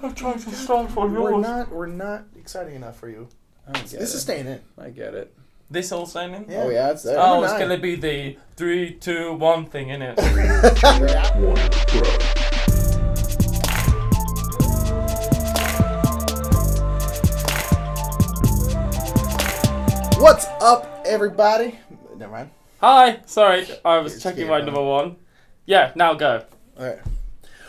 I'm trying to start for yours. We're not exciting enough for you. This is staying in. I get it. This all staying in? Yeah. Oh yeah, it's there. Oh, it's gonna be the 3, 2, 1 thing, innit? What's up, everybody? Never mind. Hi! Sorry, I was checking my number 1. Yeah, now go. Alright.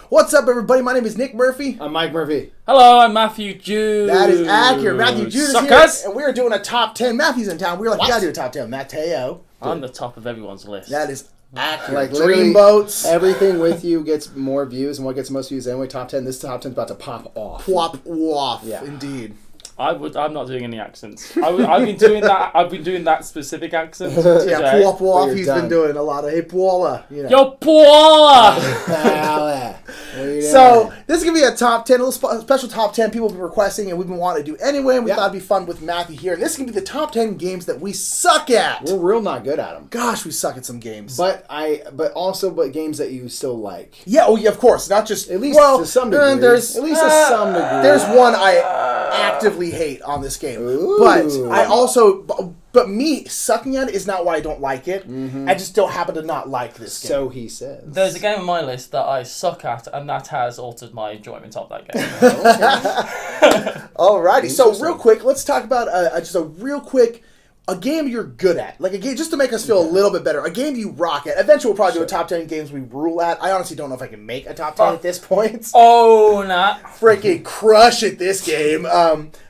What's up, everybody? My name is Nick Murphy. I'm Mike Murphy. Hello, I'm Matthew Jude. That is accurate. Matthew Jude is Suckers. here, and we're doing a top 10. Matthew's in town. We're like, we gotta do a top 10. Mattheur. I'm the top of everyone's list. That is accurate. Like Dreamboats. Everything with you gets more views, and what gets the most views anyway. Top 10. This top 10 is about to pop off. Plop off. Yeah. Indeed. I'm not doing any accents. I've been doing that. I've been doing that specific accent. Yeah, today. plop off. you're He's done. been doing a lot of hey Paula. You know. Yo, Paula! So this is gonna be a top 10, a little special top 10 people have been requesting, and we've been wanting to do anyway. And we thought it'd be fun with Matthew here. And this is gonna be the top 10 games that we suck at. We're real not good at them. Gosh, we suck at some games. But games that you still like. Yeah, oh yeah, of course. Not just At least to some degree. There's At least to some degree. There's one I actively hate on this game. Ooh. But I also but me sucking at it is not why I don't like it. Mm-hmm. I just don't happen to not like this game. So he says. There's a game on my list that I suck at, and that has altered my enjoyment of that game. Alrighty, so real quick, let's talk about a game you're good at. Like a game, just to make us feel a little bit better. A game you rock at. Eventually we'll probably do a top 10 games we rule at. I honestly don't know if I can make a top 10 at this point. Oh, nah. Freaking crush at this game.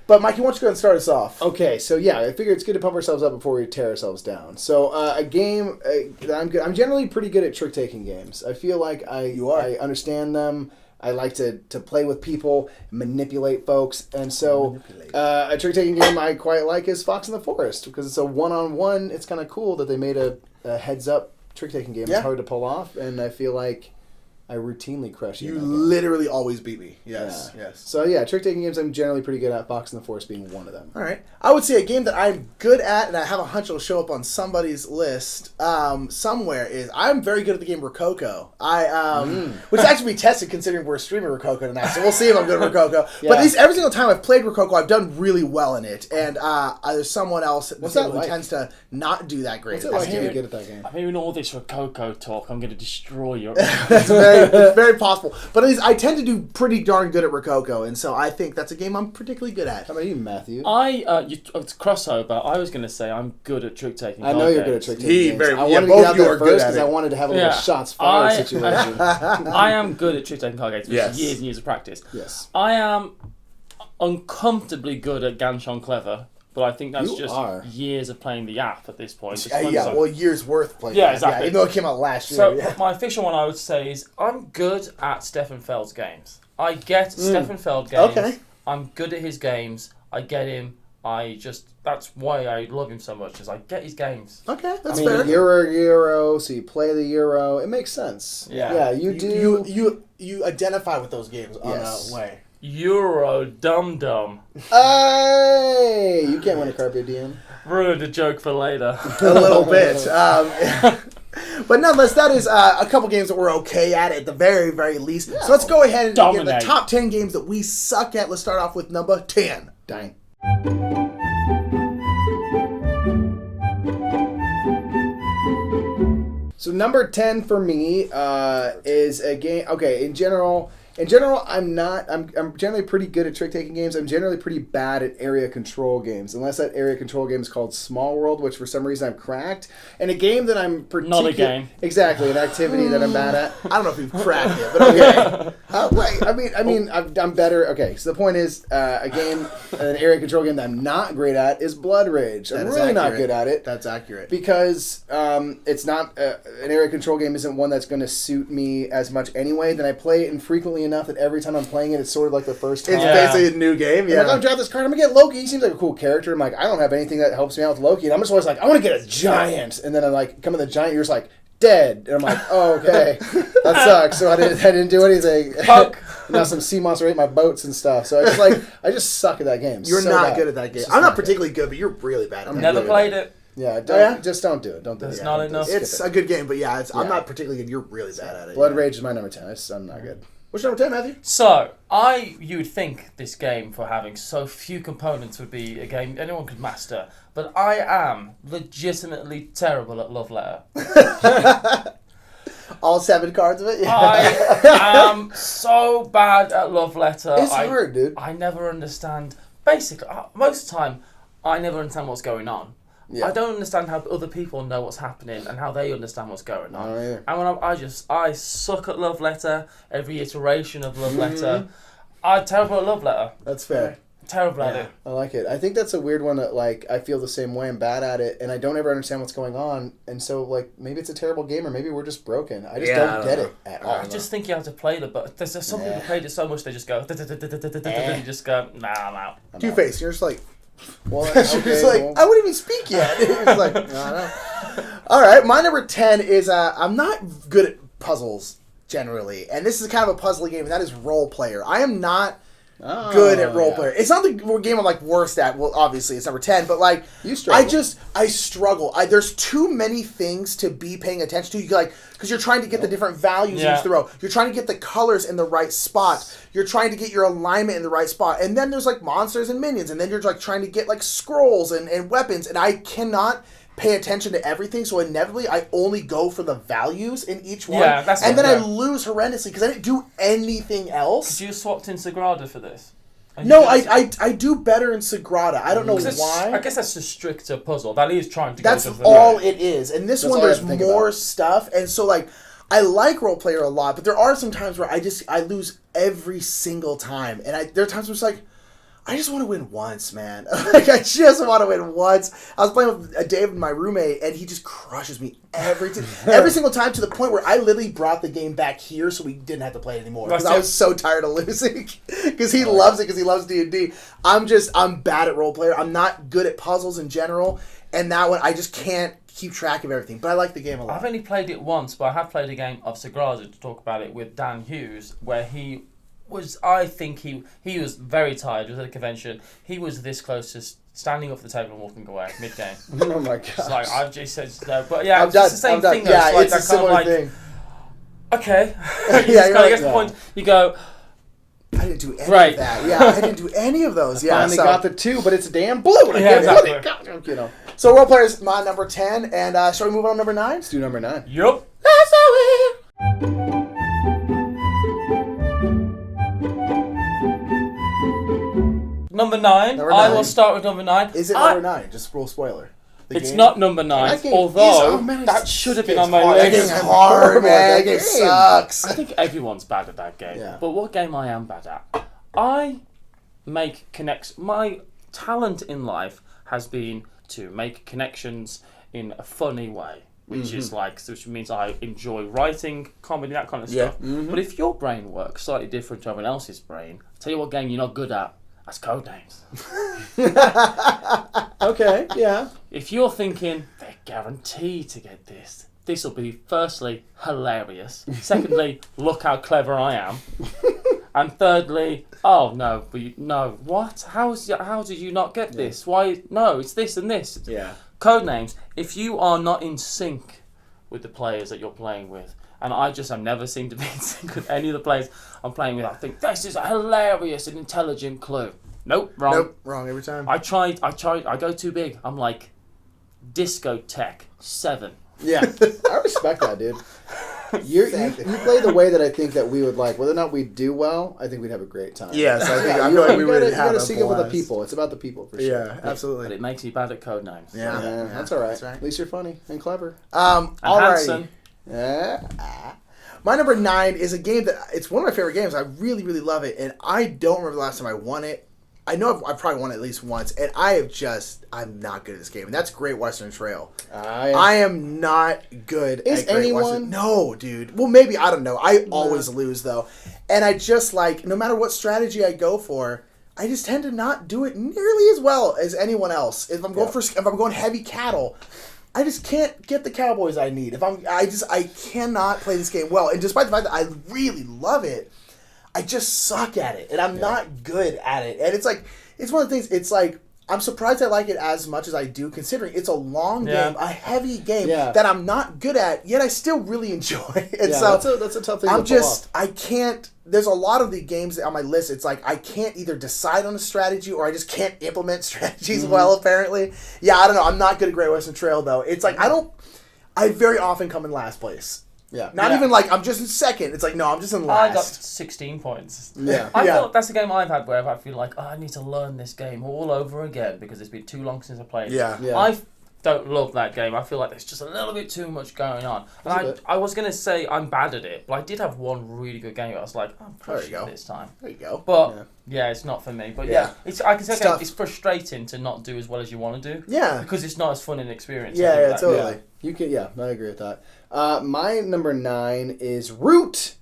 But Mikey, why don't you go and start us off? Okay, so yeah, I figure it's good to pump ourselves up before we tear ourselves down. So a game that I'm good. I'm generally pretty good at trick-taking games. I feel like I understand them. I like to play with people, manipulate folks, and so a trick-taking game I quite like is Fox in the Forest because it's a one-on-one. It's kind of cool that they made a heads-up trick-taking game. Yeah. It's hard to pull off, and I feel like I routinely crush you. You literally always beat me. Yes, yes. So yeah, trick-taking games I'm generally pretty good at, Fox in the Forest being one of them. All right. I would say a game that I'm good at, and I have a hunch it'll show up on somebody's list somewhere, is I'm very good at the game ROCOCO. Which is actually be tested considering we're streaming ROCOCO tonight, so we'll see if I'm good at ROCOCO. Yeah. But at least every single time I've played ROCOCO, I've done really well in it, and there's someone else What's that who like? tends to not do that great. What's it like to hearing- be good at that game? I'm hearing all this ROCOCO talk. I'm going to destroy you. It's very possible. But at least I tend to do pretty darn good at ROCOCO, and so I think that's a game I'm particularly good at. How about you, Matthew? It's crossover. I was going to say I'm good at trick taking. I know you're good at trick taking games. very- I yeah, wanted to both get out you there are good first at because it. I wanted to have a little Yeah. shots fired situation. I am good at trick taking card games, which Yes. is years and years of practice. Yes. I am uncomfortably good at Ganchon Clever, but I think that's You just are. years of playing the app at this point. Years worth playing. Yeah, that. exactly. Even though it came out last year. So yeah. my official one I would say is I'm good at Stefan Feld's games. I get Stefan Feld games. Okay. I'm good at his games. I get him. That's why I love him so much, is I get his games. Okay, that's I mean, fair. you're a Euro, so you play the Euro. It makes sense. Yeah. Yeah, you do. You identify with those games on Yes. a way. Euro dum dum. Hey! You can't win a Carpe Diem. Ruined a joke for later. A little bit. But nonetheless, that is a couple games that we're okay at the very, very least. So let's go ahead and get the Dominate. top 10 games that we suck at. Let's start off with number 10. Dang. So number 10 for me is a game. Okay, in general, I'm generally pretty good at trick-taking games. I'm generally pretty bad at area control games, unless that area control game is called Small World, which for some reason I've cracked. And a game that I'm Not a game. Exactly, an activity that I'm bad at. I don't know if you've cracked it, but okay. Wait, I mean, I'm better. Okay, so the point is, an area control game that I'm not great at is Blood Rage. I'm really not good at it. That's accurate. Because it's not an area control game isn't one that's going to suit me as much anyway. Then I play it infrequently enough that every time I'm playing it, it's sort of like the first time. It's basically a new game, yeah. I'm like, I'm draft this card. I'm gonna get Loki. He seems like a cool character. I'm like, I don't have anything that helps me out with Loki, and I'm just always like, I want to get a giant. And then I'm like, come in the giant. You're just like dead, and I'm like, oh okay, that sucks. So I didn't do anything. Now some sea monster ate my boats and stuff. So I just suck at that game. You're so not bad. good at that game. It's I'm just not particularly good, but you're really bad at that. Never played it. Yeah, just don't do it. Don't do it. It's not enough. It's a good game, but I'm not particularly good. You're really bad at it. Blood Rage is my number 10. I'm not good. What's your number 10, Matthew? So, you would think this game, for having so few components, would be a game anyone could master. But I am legitimately terrible at Love Letter. All 7 cards of it? Yeah. I am so bad at Love Letter. It's hard, dude. I never understand. Basically, most of the time, I never understand what's going on. Yeah. I don't understand how other people know what's happening and how they understand what's going on. And when I suck at Love Letter, every iteration of Love Letter. I'm terrible at Love Letter. That's fair. Terrible at it. I like it. I think that's a weird one that, like, I feel the same way. I'm bad at it, and I don't ever understand what's going on. And so, like, maybe it's a terrible game, or maybe we're just broken. I just don't get it at all. I just think you have to play it, but there's some people played it so much they just go, you just go, nah, I'm out. Two-Face, you're just like... Well, it's like, I wouldn't even speak yet. It's like, no. All right, my number 10 is, I'm not good at puzzles, generally. And this is kind of a puzzly game, and that is Role Player. I am not good at Role Player. It's not the game I'm, like, worst at. Well, obviously, it's number 10, but, like, you struggle. I struggle. There's too many things to be paying attention to. You like, because you're trying to get the different values in each row. You're trying to get the colors in the right spot. You're trying to get your alignment in the right spot. And then there's, like, monsters and minions. And then you're, like, trying to get, like, scrolls and weapons. And I cannot pay attention to everything, so inevitably I only go for the values in each one. Yeah, that's and then I lose horrendously because I didn't do anything else. Because you swapped in Sagrada for this. No, I do better in Sagrada. I don't know why. I guess that's a stricter puzzle. That is trying to That's go to all it is. And this one, there's more stuff. And so, like, I like Role Player a lot, but there are some times where I lose every single time. And there are times where it's like, I just want to win once, man. Like, I just want to win once. I was playing with David, my roommate, and he just crushes me every single time, to the point where I literally brought the game back here so we didn't have to play it anymore. Because I was so tired of losing. Because he loves it, because he loves D&D. I'm bad at Role Player. I'm not good at puzzles in general. And that one, I just can't keep track of everything. But I like the game a lot. I've only played it once, but I have played a game of Sagrada, to talk about it, with Dan Hughes, where he was very tired. He was at a convention. He was this close to standing off the table and walking away mid-game. Oh my gosh. It's like, I've just said no. But yeah, it's the same thing though. Yeah, it's a similar thing. Okay. You just gotta get to the point. You go, I didn't do any of that. Yeah, I didn't do any of those. Yeah, finally got the 2, but it's damn blue. Yeah, exactly. You know. So Role Player is my number 10, and shall we move on to number 9? Let's do number 9. Yup. That's how we... Number 9. I will start with number 9. Is it number 9? Just roll spoiler. It's not number 9, although that should have been on my list. That game's hard, man. That game sucks. I think everyone's bad at that game. Yeah. But what game I am bad at? I make connects. My talent in life has been to make connections in a funny way, which means I enjoy writing, comedy, that kind of stuff. But if your brain works slightly different to everyone else's brain, I'll tell you what game you're not good at. That's Codenames. Okay, yeah. If you're thinking, they're guaranteed to get this, this will be, firstly, hilarious. Secondly, look how clever I am. And thirdly, oh, no, what? How did you not get this? Why? No, it's this and this. Yeah. Codenames, if you are not in sync with the players that you're playing with, and I just have never seemed to be in sync with any of the players I'm playing with, I think, this is a hilarious and intelligent clue. Nope, wrong. Nope, wrong every time. I tried, I go too big. I'm like, Discotheque 7. Yeah, I respect that, dude. You play the way that I think that we would like. Whether or not we do well, I think we'd have a great time. Yes, I think I feel like we would have You gotta seek it with the people. It's about the people, for sure. Yeah, absolutely. But it makes me bad at Codenames. Yeah, that's all right. That's right. At least you're funny and clever. And handsome. My number 9 is a game that it's one of my favorite games. I really, really love it, and I don't remember the last time I won it. I know I've probably won it at least once, and I'm not good at this game, and that's Great Western Trail. I am not good at Great Western. No, dude. Well, maybe, I don't know. I always lose, though. And I just, like, no matter what strategy I go for, I just tend to not do it nearly as well as anyone else. If I'm going heavy cattle, I just can't get the cowboys I need. I cannot play this game well. And despite the fact that I really love it, I just suck at it, and I'm not good at it. And it's like, it's one of the things, it's like, I'm surprised I like it as much as I do, considering it's a long game, a heavy game that I'm not good at, yet I still really enjoy. And so that's a tough thing to pull off. I can't, there's a lot of the games on my list, it's like I can't either decide on a strategy or I just can't implement strategies well, apparently. Yeah, I don't know. I'm not good at Great Western Trail, though. It's like I very often come in last place. Yeah. Not even like I'm just in second. It's like, no, I'm just in last. I got 16 points. Yeah. I thought that's a game I've had where I feel like, I need to learn this game all over again because it's been too long since I played it. Yeah. I don't love that game. I feel like there's just a little bit too much going on. And I was going to say I'm bad at it, but I did have one really good game. I was like, I'm crushing it this time. There you go. But it's not for me. But I can say it's frustrating to not do as well as you want to do. Yeah. Because it's not as fun an experience. Yeah, totally. You can. Yeah, I agree with that. My number 9 is Root.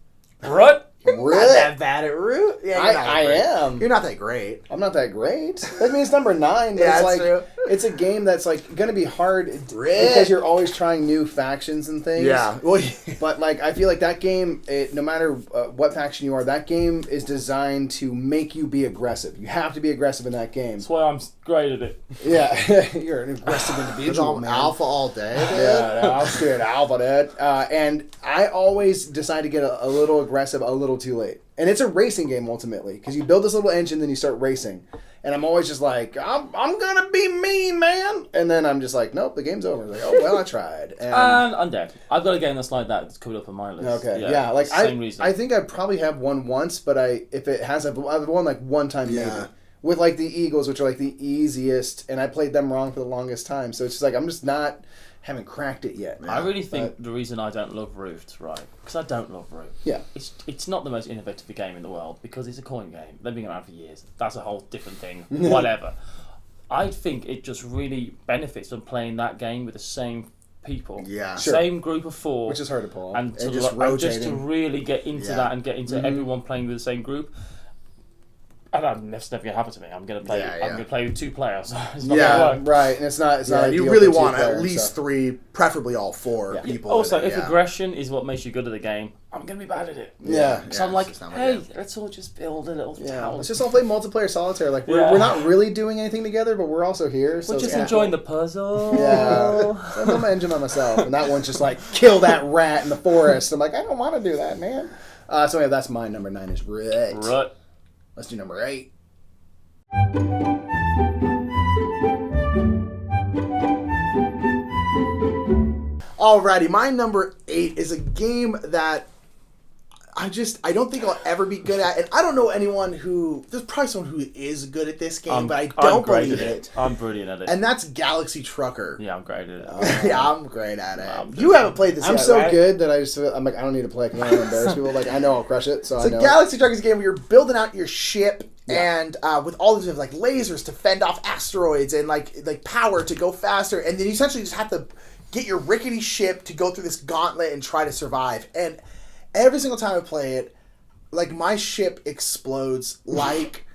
Root. Not that bad at Root. Yeah, I am. You're not that great. I'm not that great. I mean, it's number 9. But it's like true. It's a game that's like gonna be hard because you're always trying new factions and things. Yeah. Well, but like I feel like that game, no matter what faction you are, that game is designed to make you be aggressive. You have to be aggressive in that game. That's why I'm great at it. Yeah, you're an aggressive individual, man. Alpha all day. Yeah, I'm scared alpha, dude. And I always decide to get a little aggressive a little too late. And it's a racing game ultimately because you build this little engine, then you start racing. And I'm always just like, I'm gonna be mean, man. And then I'm just like, nope, the game's over. Like, oh well, I tried. And I'm dead. I've got a game that's like that. It's coming up on my list. Okay, yeah, like same reason. I think I probably have one once, but if it has, I've won like one time maybe. With like the Eagles, which are like the easiest, and I played them wrong for the longest time. So it's just like I'm just not. Haven't cracked it yet. I really think the reason I don't love Root, right? Because I don't love Root. Yeah. It's not the most innovative game in the world because it's a coin game. They've been around for years. That's a whole different thing. Whatever. I think it just really benefits from playing that game with the same people. Yeah. Same Sure. group of 4. Which is hard to pull. And just to really get into that and get into everyone playing with the same group. And that's never gonna happen to me. I'm gonna play. I'm gonna play with 2 players. It's not gonna work. Right. And it's not. It's not. You really want at least 3, preferably all 4 people. Also, if aggression is what makes you good at the game, I'm gonna be bad at it. Yeah. So I'm like, hey, let's all just build a little town. Let's just all play multiplayer solitaire. Like we're not really doing anything together, but we're also here. So we're just enjoying the puzzle. Yeah. So I built my engine by myself, and that one's just like kill that rat in the forest. I'm like, I don't want to do that, man. So that's my number 9 is Root. Let's do number 8. Alrighty, my number 8 is a game that I don't think I'll ever be good at, and I don't know anyone who. There's probably someone who is good at this game, but I don't believe it. I'm brilliant at it. And that's Galaxy Trucker. Yeah, I'm great at it. Yeah, I'm great at it. You haven't played this yet, I'm so right? good that I'm like, I don't need to play because I don't want to embarrass people. Like, I know I'll crush it, so I know. Galaxy Trucker is a game where you're building out your ship. Yeah. And with all these like lasers to fend off asteroids and like power to go faster, and then you essentially just have to get your rickety ship to go through this gauntlet and try to survive. And every single time I play it, like my ship explodes like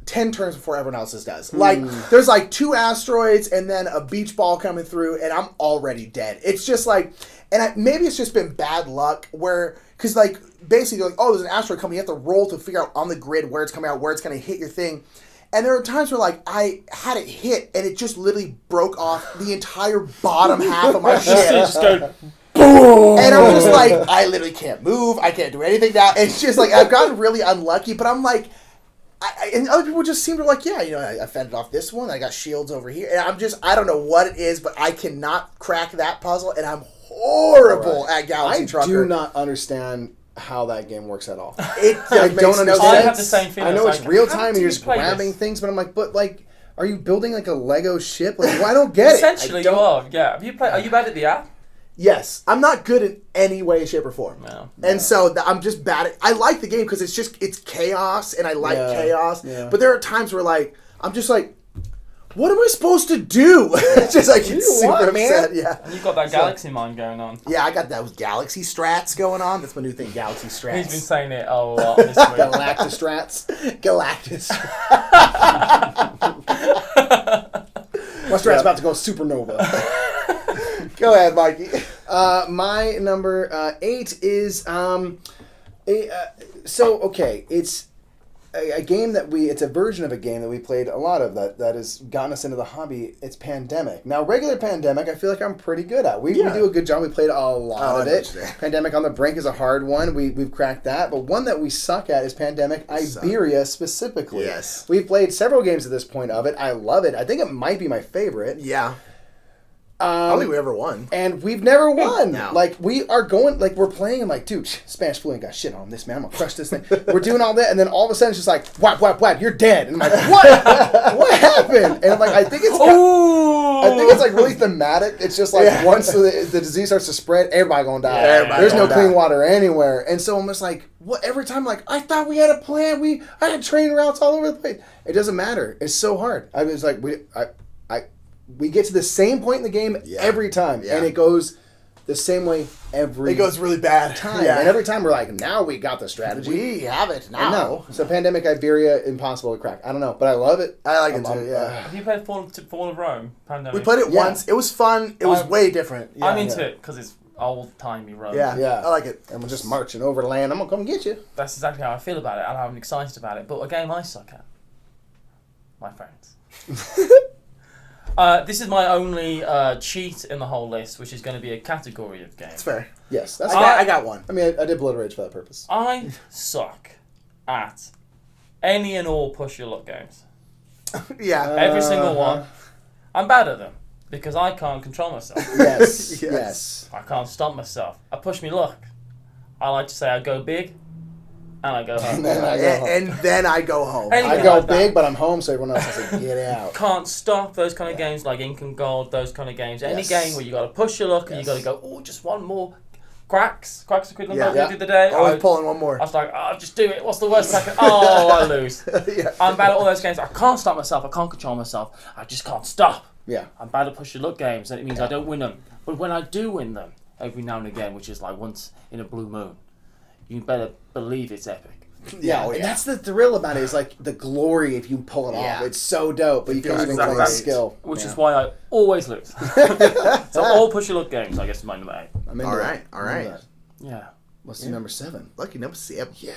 10 turns before everyone else's does. Like there's like 2 asteroids and then a beach ball coming through, and I'm already dead. It's just like, and maybe it's just been bad luck where. Because, like, basically, you're like, oh, there's an asteroid coming. You have to roll to figure out on the grid where it's coming out, where it's going to hit your thing. And there are times where, like, I had it hit, and it just literally broke off the entire bottom half of my ship. Just go, boom! And I'm just like, I literally can't move. I can't do anything now. It's just, like, I've gotten really unlucky. But I'm like, and other people just seem to like, yeah, I fended off this one. I got shields over here. And I don't know what it is, but I cannot crack that puzzle, and I'm horrible at Galaxy Trucker. I do not understand how that game works at all. I don't understand. I have the same feeling. I know it's real time and you're just grabbing things, but I'm like, are you building like a Lego ship? Like, well, I don't get Essentially, it. you are. Yeah. Are you bad at the app? Yes. I'm not good in any way, shape, or form. No. And so I'm just bad at. I like the game because it's chaos and I like chaos. Yeah. But there are times where I'm just like, what am I supposed to do? It's just like it's super upset. Yeah. And you've got that galaxy mind going on. Yeah, I got those galaxy strats going on. That's my new thing, galaxy strats. He's been saying it a lot this week. Galactus strats. Galactus. My strat's about to go supernova. Go ahead, Mikey. My number 8 is okay. a game that it's a version of a game that we played a lot of that has gotten us into the hobby. It's Pandemic. Now, regular Pandemic, I feel like I'm pretty good at. We do a good job. We played a lot of it. Pandemic on the Brink is a hard one. We've cracked that. But one that we suck at is Pandemic Iberia specifically. Yes. We've played several games at this point of it. I love it. I think it might be my favorite. Yeah. I don't think we ever won. And we've never won. No. Like, we're playing, and like, dude, Spanish Flu ain't got shit on this, man. I'm gonna crush this thing. We're doing all that, and then all of a sudden it's just like, whap, whap, whap, you're dead. And I'm like, what? What happened? And I'm like, I think it's like really thematic. It's just like once the disease starts to spread, everybody gonna die. Everybody There's no gonna clean die. water anywhere. And so I'm just like, what? Every time, like, I thought we had a plan. I had train routes all over the place. It doesn't matter. It's so hard. I was like, we get to the same point in the game every time, and it goes the same way every. It goes really bad time, and every time we're like, now we got the strategy. We have it now. No. So Pandemic Iberia, impossible to crack. I don't know, but I love it. I like it too. Yeah. Have you played Fall of Rome? Pandemic. We played it once. It was fun. It was way different. Yeah. I'm into it because it's old-timey Rome. Yeah, I like it. And we're just marching over land. I'm gonna come get you. That's exactly how I feel about it, and I'm excited about it. But a game I suck at, my friends. This is my only cheat in the whole list, which is going to be a category of game. That's fair. Yes, I got one. I mean, I did Blood Rage for that purpose. I suck at any and all push your luck games. Yeah. Every single one. I'm bad at them because I can't control myself. Yes, yes. I can't stop myself. I push me luck. I like to say I go big, and I go home. And then I go home. And then I go home. Anything I go like that. big, but I'm home, so everyone else has to get out. Can't stop those kind of games like Ink and Gold, those kind of games. Any game where you got to push your luck and you got to go, oh, just one more. Cracks equivalent of the other day. Always pulling one more. I was like, oh, just do it. What's the worst I can? Oh, I lose. I'm bad at all those games. I can't stop myself. I can't control myself. I just can't stop. Yeah. I'm bad at push your luck games, and it means I don't win them. But when I do win them, every now and again, which is like once in a blue moon, you better believe it's epic. Yeah, and that's the thrill about it, is like the glory if you pull it off. It's so dope, but you can't even play skill. Which is why I always lose. So all push your luck games, I guess, is my number 8. I'm into All that. right. Yeah. What's the number 7? Lucky number 7. Yeah.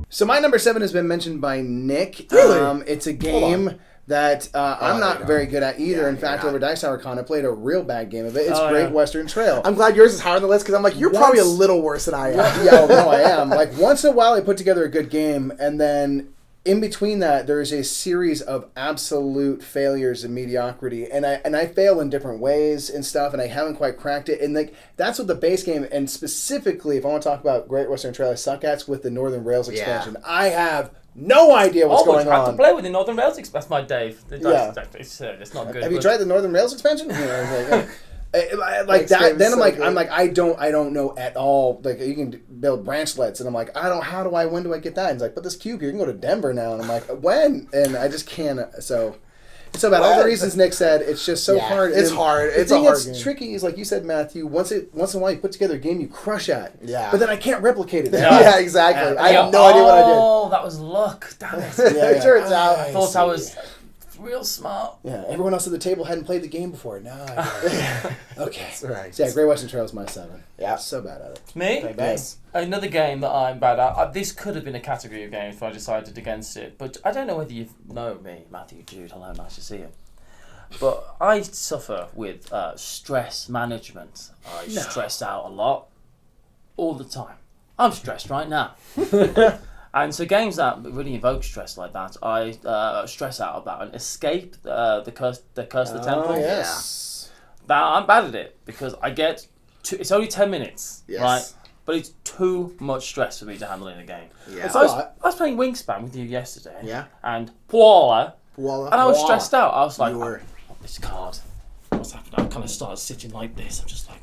So my number 7 has been mentioned by Nick. Really? It's a game that I'm not very good at either. In fact, over Dice Tower Con, I played a real bad game of it. It's Great Western Trail. I'm glad yours is higher on the list because I'm like, you're probably a little worse than I am. No, I am. Like, once in a while, I put together a good game, and then in between that, there is a series of absolute failures and mediocrity, and I fail in different ways and stuff, and I haven't quite cracked it. And like, that's what the base game, and specifically, if I want to talk about Great Western Trail, I suck at with the Northern Rails expansion. I have no idea what's going on. I have to play with the Northern Rails expansion. That's my Dave. It's not good. Have you tried the Northern Rails expansion? Like that, then I'm like, I don't know at all. Like, you can build branchlets, and I'm like, when do I get that? And he's like, but this cube here, you can go to Denver now. And I'm like, when? And I just can't. So it's about all the reasons Nick said. It's just so hard. It's hard. The It's thing a hard that's game. tricky is, like you said, Matthew. Once in a while, you put together a game you crush at. Yeah. But then I can't replicate it. Yeah, exactly. I have no idea what I did. Oh, that was luck. Damn it. It turns out. I thought I was real smart. Yeah, everyone else at the table hadn't played the game before. No, okay. That's right. So yeah, Great Western Trail is my 7. Yeah. So bad at it. Me? Yes. Another game that I'm bad at. This could have been a category of games if I decided against it. But I don't know whether you know me, Matthew, Jude. Hello, nice to see you. But I suffer with stress management. I stress out a lot, all the time. I'm stressed right now. And so games that really evoke stress like that, I stress out about. And Escape, the Curse of the Temple. Oh, yes. Now, I'm bad at it because I get it's only 10 minutes, right? But it's too much stress for me to handle in a game. Yeah. So I was playing Wingspan with you yesterday. Yeah. And Voila. Voila. And I was stressed out. I was like, You were. oh, this card. What's happening? I kind of started sitting like this. I'm just like,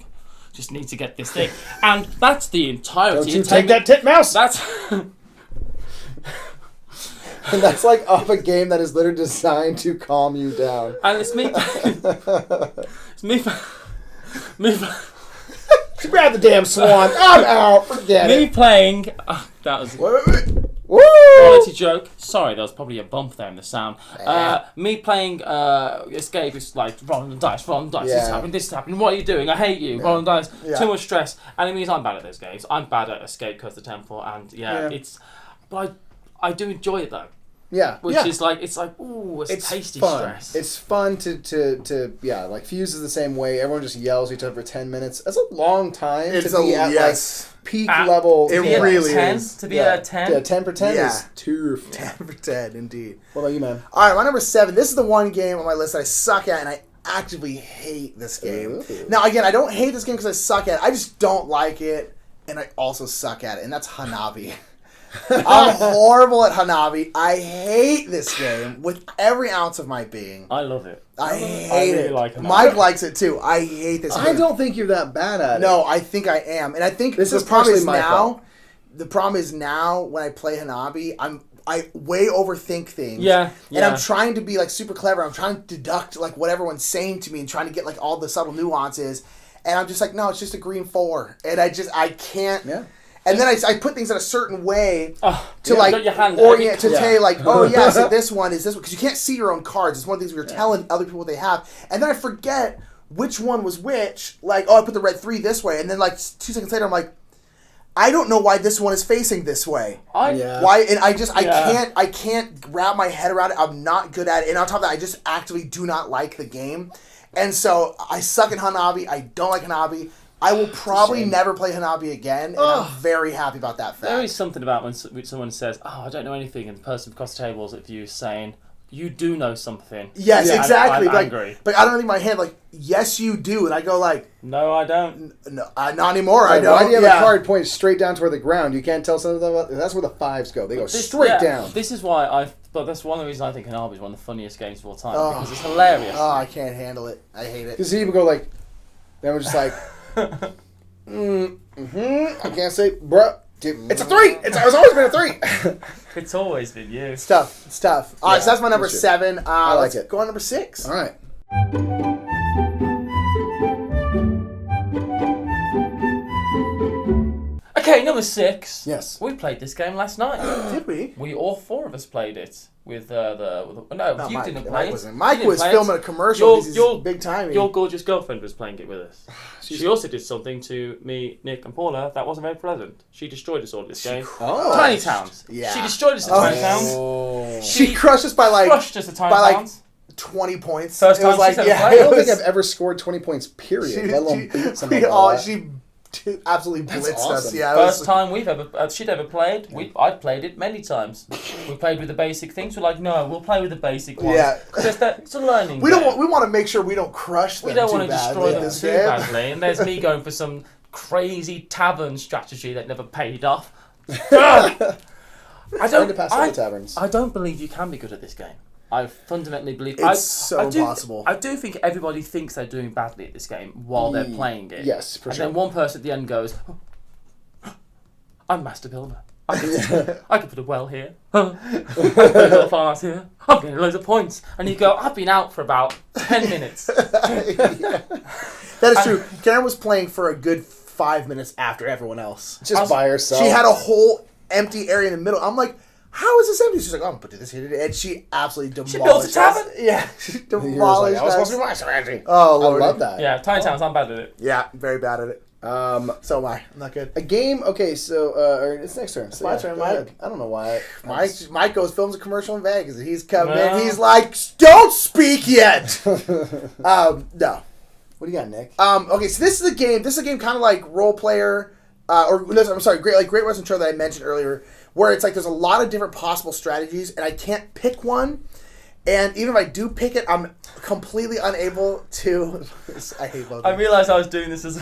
just need to get this thing. And that's the entirety. Don't you take that titmouse! That's... And that's like off a game that is literally designed to calm you down. And it's me... Grab the damn swan. I'm out. Forget me it. playing... that was... Wait. Woo! quality joke. Sorry, there was probably a bump there in the sound. Me playing Escape is like rolling the dice. This is happening. What are you doing? I hate you. Rolling dice. Too much stress. And it means I'm bad at those games. I'm bad at Escape, Curse the Temple, and it's. But I do enjoy it though. Yeah. Which is like, it's tasty fun. stress. It's fun to like Fuse is the same way. Everyone just yells at each other for 10 minutes. That's a long time to be at like peak level. It really is. To be at 10? Yeah, 10 for 10 is too fun. 10 for 10, indeed. What about you, man? All right, my number 7. This is the one game on my list that I suck at, and I actively hate this game. Ooh. Now, again, I don't hate this game because I suck at it. I just don't like it, and I also suck at it, and that's Hanabi. I'm horrible at Hanabi. I hate this game with every ounce of my being. I love it. I hate really it. like Hanabi. Mike likes it too. I hate this game. I don't think you're that bad at it. No, I think I am. And I think this is problem is my fault. The problem is now when I play Hanabi, I way overthink things. Yeah. And I'm trying to be like super clever. I'm trying to deduct like what everyone's saying to me and trying to get like all the subtle nuances. And I'm just like, no, it's just a green 4. And I can't. Yeah. And then I put things in a certain way to orient to tell you like, oh yeah, so this one is this one, because you can't see your own cards. It's one of the things we were telling other people what they have, and then I forget which one was which. Like, oh, I put the red 3 this way, and then like 2 seconds later, I'm like, I don't know why this one is facing this way. Why? And I can't wrap my head around it. I'm not good at it, and on top of that, I just actively do not like the game, and so I suck at Hanabi. I don't like Hanabi. I will probably never play Hanabi again, and I'm very happy about that fact. There is something about when someone says, oh, I don't know anything, and the person across the table is at you saying, you do know something. Yes, exactly. I'm angry. But I don't think in my head, like, yes, you do. And I go like... No, I don't. No, not anymore. Like, I don't. Why do you have a card pointed straight down toward the ground? You can't tell some of them. That's where the 5s go. They go straight down. This is why But that's one of the reasons I think Hanabi is one of the funniest games of all time, because it's hilarious. Oh, I can't handle it. I hate it. Because people go like... Then we're just like... I can't say, bruh. It's a 3. It's always been a 3. It's always been you. It's tough. All right, so that's my number 7. I like it. Go on number 6. All right. Okay, number 6. Yes. We played this game last night. Did we? All 4 of us played it with you Mike, didn't play Mike it. wasn't. Mike You was didn't play filming it. a commercial because he's big time. Your gorgeous girlfriend was playing it with us. She also did something to me, Nick, and Paula that wasn't very pleasant. She destroyed us all at this game. Tiny Towns. Yeah. She destroyed us at Tiny Towns. She crushed us by like... Crushed us at Tiny Towns. 20 points. First it was time like, she's ever yeah, played. I don't think I've ever scored 20 points, period, let alone beat somebody. She absolutely blitzed us. awesome. Yeah, First time she'd ever played. I've played it many times. We played with the basic things. We're like, no, we'll play with the basic ones. Yeah. It's a learning We game. We want to make sure we don't crush them. We don't want to destroy them too badly. And there's me going for some crazy tavern strategy that never paid off. I don't believe you can be good at this game. I fundamentally believe it's impossible. I do think everybody thinks they're doing badly at this game while they're playing it. Yes, for sure. And then one person at the end goes, "I'm Master Builder. I can put a well here. I can put a little farmhouse here. I'm getting loads of points." And you go, "I've been out for about 10 minutes." That is true. Karen was playing for a good 5 minutes after everyone else. Just by herself. She had a whole empty area in the middle. I'm like, how is this empty? She's like, oh, I'm going to put this here. And she absolutely demolished She built a tavern? Yeah. She demolished I was supposed us. to be my strategy. Oh, Lord. I love that. Yeah, Tiny Towns, I'm bad at it. Yeah, very bad at it. So am I. I'm not good. A game, okay, so, it's next turn. It's my turn, Mike. Ahead. I don't know why. Mike goes, films a commercial in Vegas, and he's coming in. He's like, don't speak yet! No. What do you got, Nick? Okay, so this is a game kind of like Role Player, Great Western Trail that I mentioned earlier, where it's like there's a lot of different possible strategies, and I can't pick one. And even if I do pick it, I'm completely unable to... I hate both. I realised I was doing this as...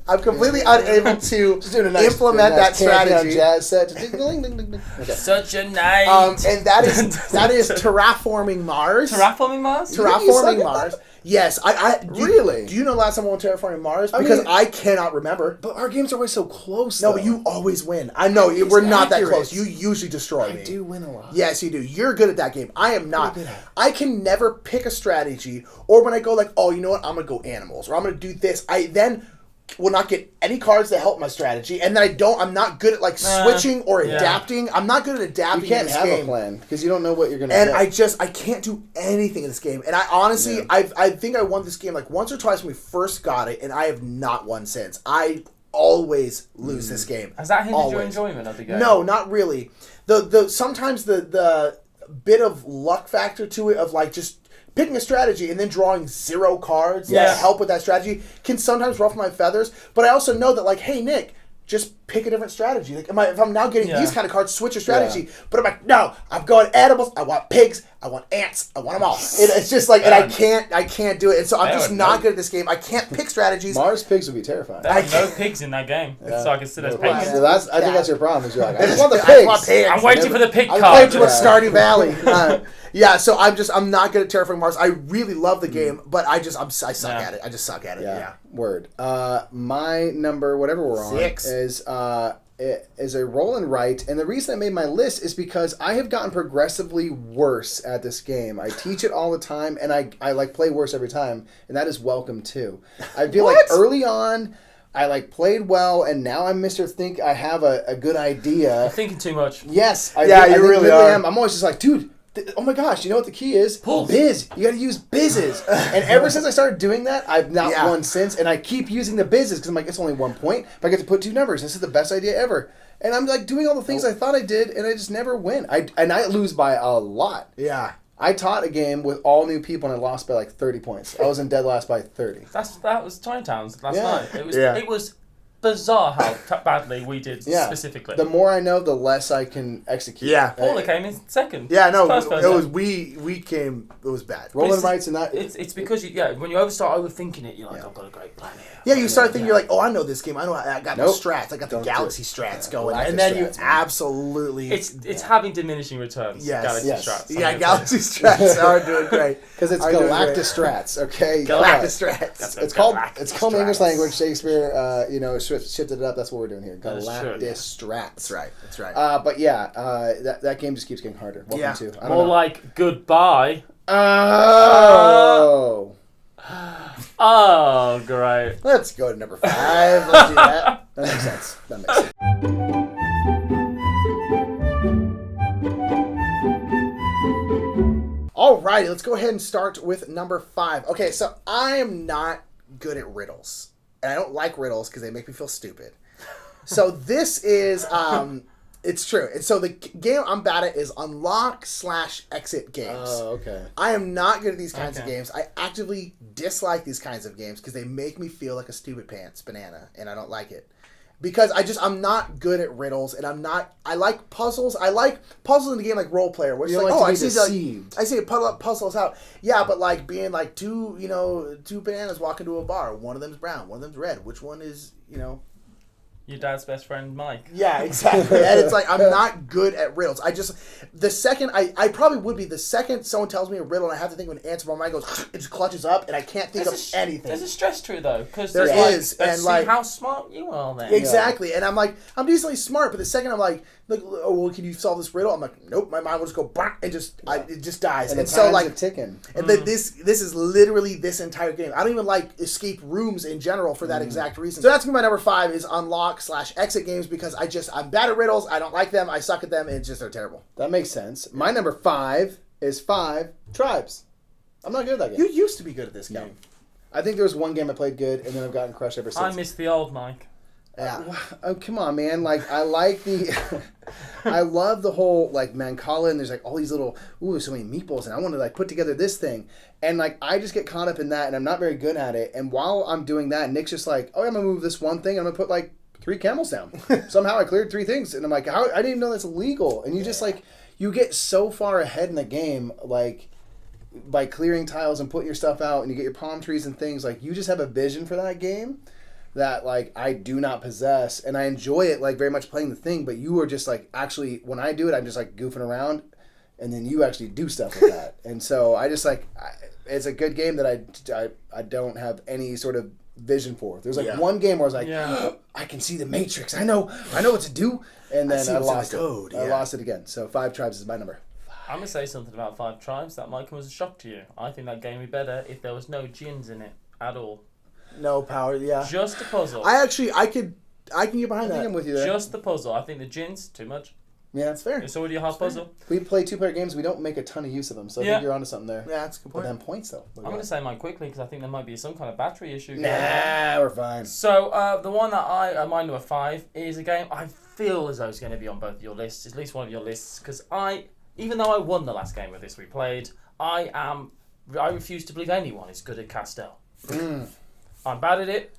I'm completely unable to implement that strategy. Jazz set. Okay. Such a night. And that is Terraforming Mars. Terraforming Mars? Terraforming Mars. Yes. Really? Do you know last time I won Terraforming Mars? Because I cannot remember. But our games are always so close, No, though. but you always win. I know, we're not that close. You usually destroy me. I do win a lot. Yes, you do. You're good at that game. I am not. I can never pick a strategy, or when I go like, oh, you know what, I'm going to go animals, or I'm going to do this. I then will not get any cards that help my strategy, and then I'm not good at like switching or adapting. I'm not good at adapting. You can't in this have game. a plan because you don't know what you're gonna. And get. I can't do anything in this game. And I honestly, I think I won this game like once or twice when we first got it, and I have not won since. I always lose this game. Has that hindered your enjoyment of the game? No, not really. The sometimes the bit of luck factor to it of like just picking a strategy and then drawing 0 cards that help with that strategy can sometimes ruffle my feathers. But I also know that like, hey Nick, just pick a different strategy. Like, if I'm now getting these kind of cards, switch your strategy. Yeah. But I'm like, no, I'm going animals. I want pigs. I want ants. I want them all. It's just like, and I can't do it. And so I'm just not good at this game. I can't pick strategies. Mars pigs would be terrifying. There are no pigs in that game, so I consider those pigs. Well, I think that's your problem. Is you're like, I just want the pigs. I'm waiting for the pig card. I'm playing too much Stardew Valley. So I'm not good at Terraforming Mars. I really love the game, but I suck at it. I just suck at it. Yeah. Word. My number, whatever we're on, 6 is a roll and write, and the reason I made my list is because I have gotten progressively worse at this game. I teach it all the time, and I like play worse every time, and that is welcome too. I feel like early on, I like played well, and now I'm Mr. Think I have a good idea. You're thinking too much. Yes, you really are. am. I'm always just like, dude. Oh my gosh, you know what the key is? Biz. You gotta use bizzes. And ever since I started doing that, I've not won since, and I keep using the bizzes because I'm like, it's only 1 point, but I get to put 2 numbers. This is the best idea ever. And I'm like doing all the things I thought I did, and I just never win. I lose by a lot. Yeah. I taught a game with all new people, and I lost by like 30 points. I was in dead last by 30. That was Chinatowns last night. It was bizarre how badly we did specifically. The more I know, the less I can execute. Yeah. Paula came in second. Yeah, no, it was we came. It was bad. Rolling rights and that. It's because when you start overthinking it, you're like, I've got a great plan here. Yeah, you start thinking, you're like, oh, I know this game. I know I got the strats. I got the galaxy strats going, and then you absolutely. It's having diminishing returns. Galaxy strats. Yeah, galaxy strats are doing great because it's Galactus strats. Okay, Galactus strats. It's called in the English language. Shakespeare, shifted it up. That's what we're doing here. Galactus strats. That's right. But that game just keeps getting harder. Welcome to more like goodbye. Oh. Oh, great. Let's go to number 5. Let's do that. That makes sense. All right, let's go ahead and start with number 5. Okay, so I am not good at riddles. And I don't like riddles because they make me feel stupid. So this is... It's true. And so the game I'm bad at is unlock/exit games. Oh, okay. I am not good at these kinds of games. I actively dislike these kinds of games because they make me feel like a stupid pants banana, and I don't like it. Because I'm not good at riddles, and I like puzzles. I like puzzles in the game like Role Player, where it's I see a puzzles out. Yeah, but like being like two bananas walk into a bar. One of them's brown, one of them's red. Which one is, Your dad's best friend, Mike. Yeah, exactly. And it's like, I'm not good at riddles. The second, I probably would be, the second someone tells me a riddle and I have to think of an answer, my mind goes, it just clutches up and I can't think of anything. There's a stress to it though, because there is. Let's see how smart you are then. Exactly. And I'm like, I'm decently smart, but the second I'm like, oh, well, can you solve this riddle? I'm like, nope, my mind will just go, and it just dies. And so like, ticking. And this is literally this entire game. I don't even like escape rooms in general for that exact reason. So that's my number 5 is unlock/exit games because I'm bad at riddles. I don't like them. I suck at them. And they're terrible. That makes sense. My number 5 is 5 Tribes. I'm not good at that game. You used to be good at this game. I think there was one game I played good, and then I've gotten crushed ever since. I miss the old Mike. Yeah. Oh, come on, man. Like, I like the... I love the whole, like, Mancala, and there's, like, all these little... Ooh, there's so many meatballs, and I want to, like, put together this thing. And, like, I just get caught up in that, and I'm not very good at it. And while I'm doing that, Nick's just like, oh, I'm going to move this one thing, and I'm going to put, like, 3 camels down. Somehow I cleared 3 things. And I'm like, how? I didn't even know that's illegal. And you just, like... You get so far ahead in the game, like... by clearing tiles and putting your stuff out, and you get your palm trees and things. Like, you just have a vision for that game that, like, I do not possess, and I enjoy it, like, very much playing the thing, but you are just, like, actually, when I do it, I'm just, like, goofing around, and then you actually do stuff with that. And so I just, like, it's a good game that I don't have any sort of vision for. There's, like, one game where I was like, I can see the Matrix, I know what to do, and then I lost it. I lost it again. So 5 Tribes is my number. I'm going to say something about 5 Tribes that might come as a shock to you. I think that game would be better if there was no gins in it at all. No power. Yeah. Just a puzzle. I can get behind I think that. I'm with you there. Just the puzzle. I think the gins too much. Yeah, That's fair. It's already a hard puzzle. We play 2-player games. We don't make a ton of use of them, so I Yeah. think you're onto something there. Yeah, that's a good But point. then points though. I'm going to say mine quickly because I think there might be some kind of battery issue. Nah, we're fine. So the one that my number 5 is a game I feel as though it's going to be on both of your lists, at least one of your lists, because even though I won the last game of this we played, I refuse to believe anyone is good at Castell. I'm bad at it.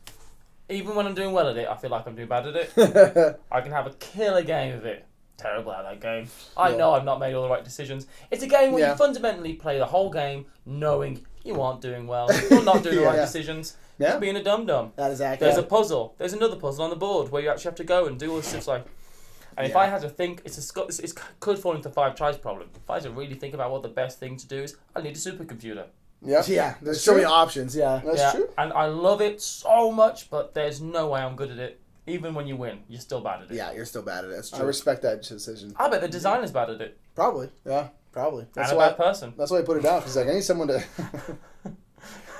Even when I'm doing well at it, I feel like I'm doing bad at it. I can have a killer game of it. Terrible at that game. I know I've not made all the right decisions. It's a game where you fundamentally play the whole game knowing you aren't doing well, you're not doing the right decisions, you're being a dum-dum. That is accurate. There's a puzzle. There's another puzzle on the board where you actually have to go and do all this stuff. Like, and if I had to think, it could fall into 5 tries problem. If I had to really think about what the best thing to do is, I need a supercomputer. Yeah, there's so many options. Yeah, That's true. And I love it so much, but there's no way I'm good at it. Even when you win, you're still bad at it. Yeah, you're still bad at it. That's true. I respect that decision. I bet the designer's bad at it. Probably. Yeah. Probably. That's And a why bad person. That's why I put it down because like I need someone to.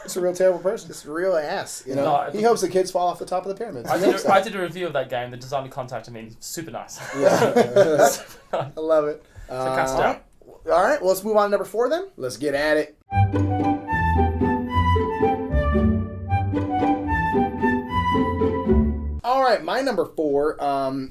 It's a real terrible person. It's real ass. You know. No, He hopes the kids fall off the top of the pyramid. I did a review of that game. The designer contacted me. Super nice. Yeah. I love it. So Castell. All right. Well, let's move on to number 4 then. Let's get at it. All right, my number 4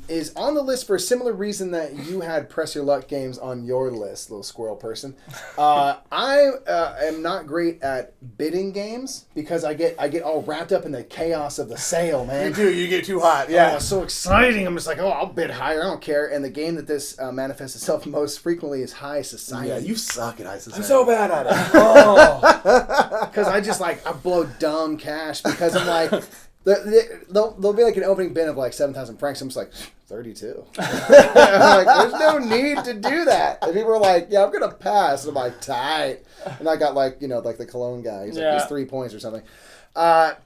is on the list for a similar reason that you had Press Your Luck games on your list, little squirrel person. I am not great at bidding games because I get all wrapped up in the chaos of the sale, man. You do. You get too hot. Yeah, Yeah. it's so exciting. I'm just like, oh, I'll bid higher. I don't care. And the game that this manifests itself most frequently is High Society. Yeah. You suck at High Society. I'm so bad at it. Oh, because I just I blow dumb cash because I'm like, there'll be like an opening bin of like 7,000 francs. I'm just like 32. I'm like, there's no need to do that. And people are like, yeah, I'm gonna pass. And I'm like, tight. And I got like the Cologne guy. He's like, he's 3 points or something.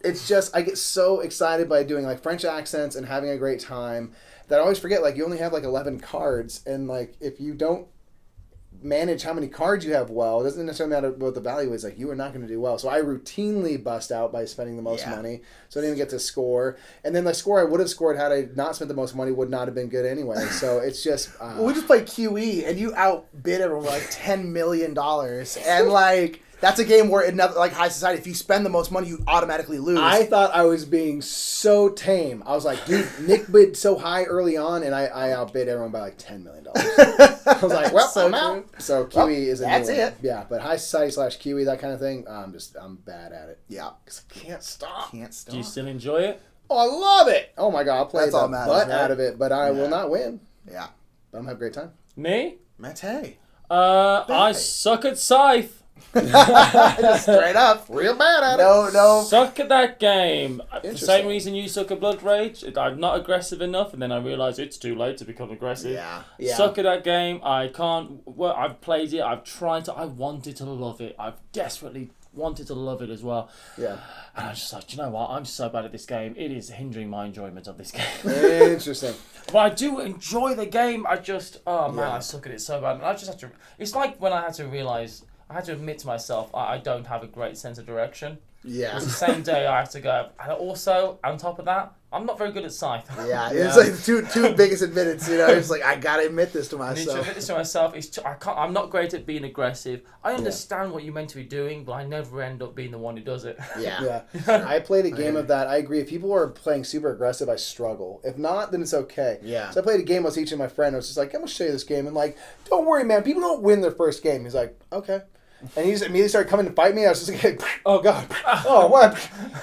It's just I get so excited by doing like French accents and having a great time that I always forget like you only have like 11 cards and like if you don't manage how many cards you have well, it doesn't necessarily matter what the value is, like you are not going to do well. So I routinely bust out by spending the most money, so I didn't even get to score. And then the score I would have scored had I not spent the most money would not have been good anyway. So it's just Well, we just played QE and you outbid everyone by like $10 million. And like that's a game where another like High Society, if you spend the most money, you automatically lose. I thought I was being so tame. I was like, dude, Nick bid so high early on, and I outbid everyone by like $10 million. I was like, well, So I'm out. So QE Well, is a that's new one. it. Yeah, but High Society / QE, that kind of thing, I'm bad at it. Yeah. Because I can't stop. Can't stop. Do you still enjoy it? Oh, I love it. Oh my God, I'll play That's all the that butt matters, right? out of it, but I will not win. Yeah. But I'm gonna have a great time. Me? Mattheur. I suck at Scythe. Just straight up. Real bad at it. No. Suck at that game. For the Interesting. same reason you suck at Blood Rage. I'm not aggressive enough, and then I realise it's too late to become aggressive. Yeah. Suck at that game. I can't. Well, I've played it. I've tried to. I wanted to love it. I've desperately wanted to love it as well. Yeah. And I'm just like, do you know what? I'm so bad at this game. It is hindering my enjoyment of this game. Interesting. But I do enjoy the game. I just, I suck at it so bad. And I just have to. It's like when I had to realise. I had to admit to myself I don't have a great sense of direction. Yeah. It's the same day I have to go. And also, on top of that, I'm not very good at Scythe. Yeah. It's like the two biggest admittance, you know. It's like, I gotta admit this to I need to myself. admit this to myself. I'm not great at being aggressive. I understand what you're meant to be doing, but I never end up being the one who does it. Yeah. Yeah. I played a game of that. I agree. If people are playing super aggressive, I struggle. If not, then it's okay. Yeah. So I played a game I was teaching my friend. I was just like, I'm going to show you this game. And like, don't worry, man. People don't win their first game. He's like, okay. And he just immediately started coming to fight me. I was just like, oh, God. Oh, what?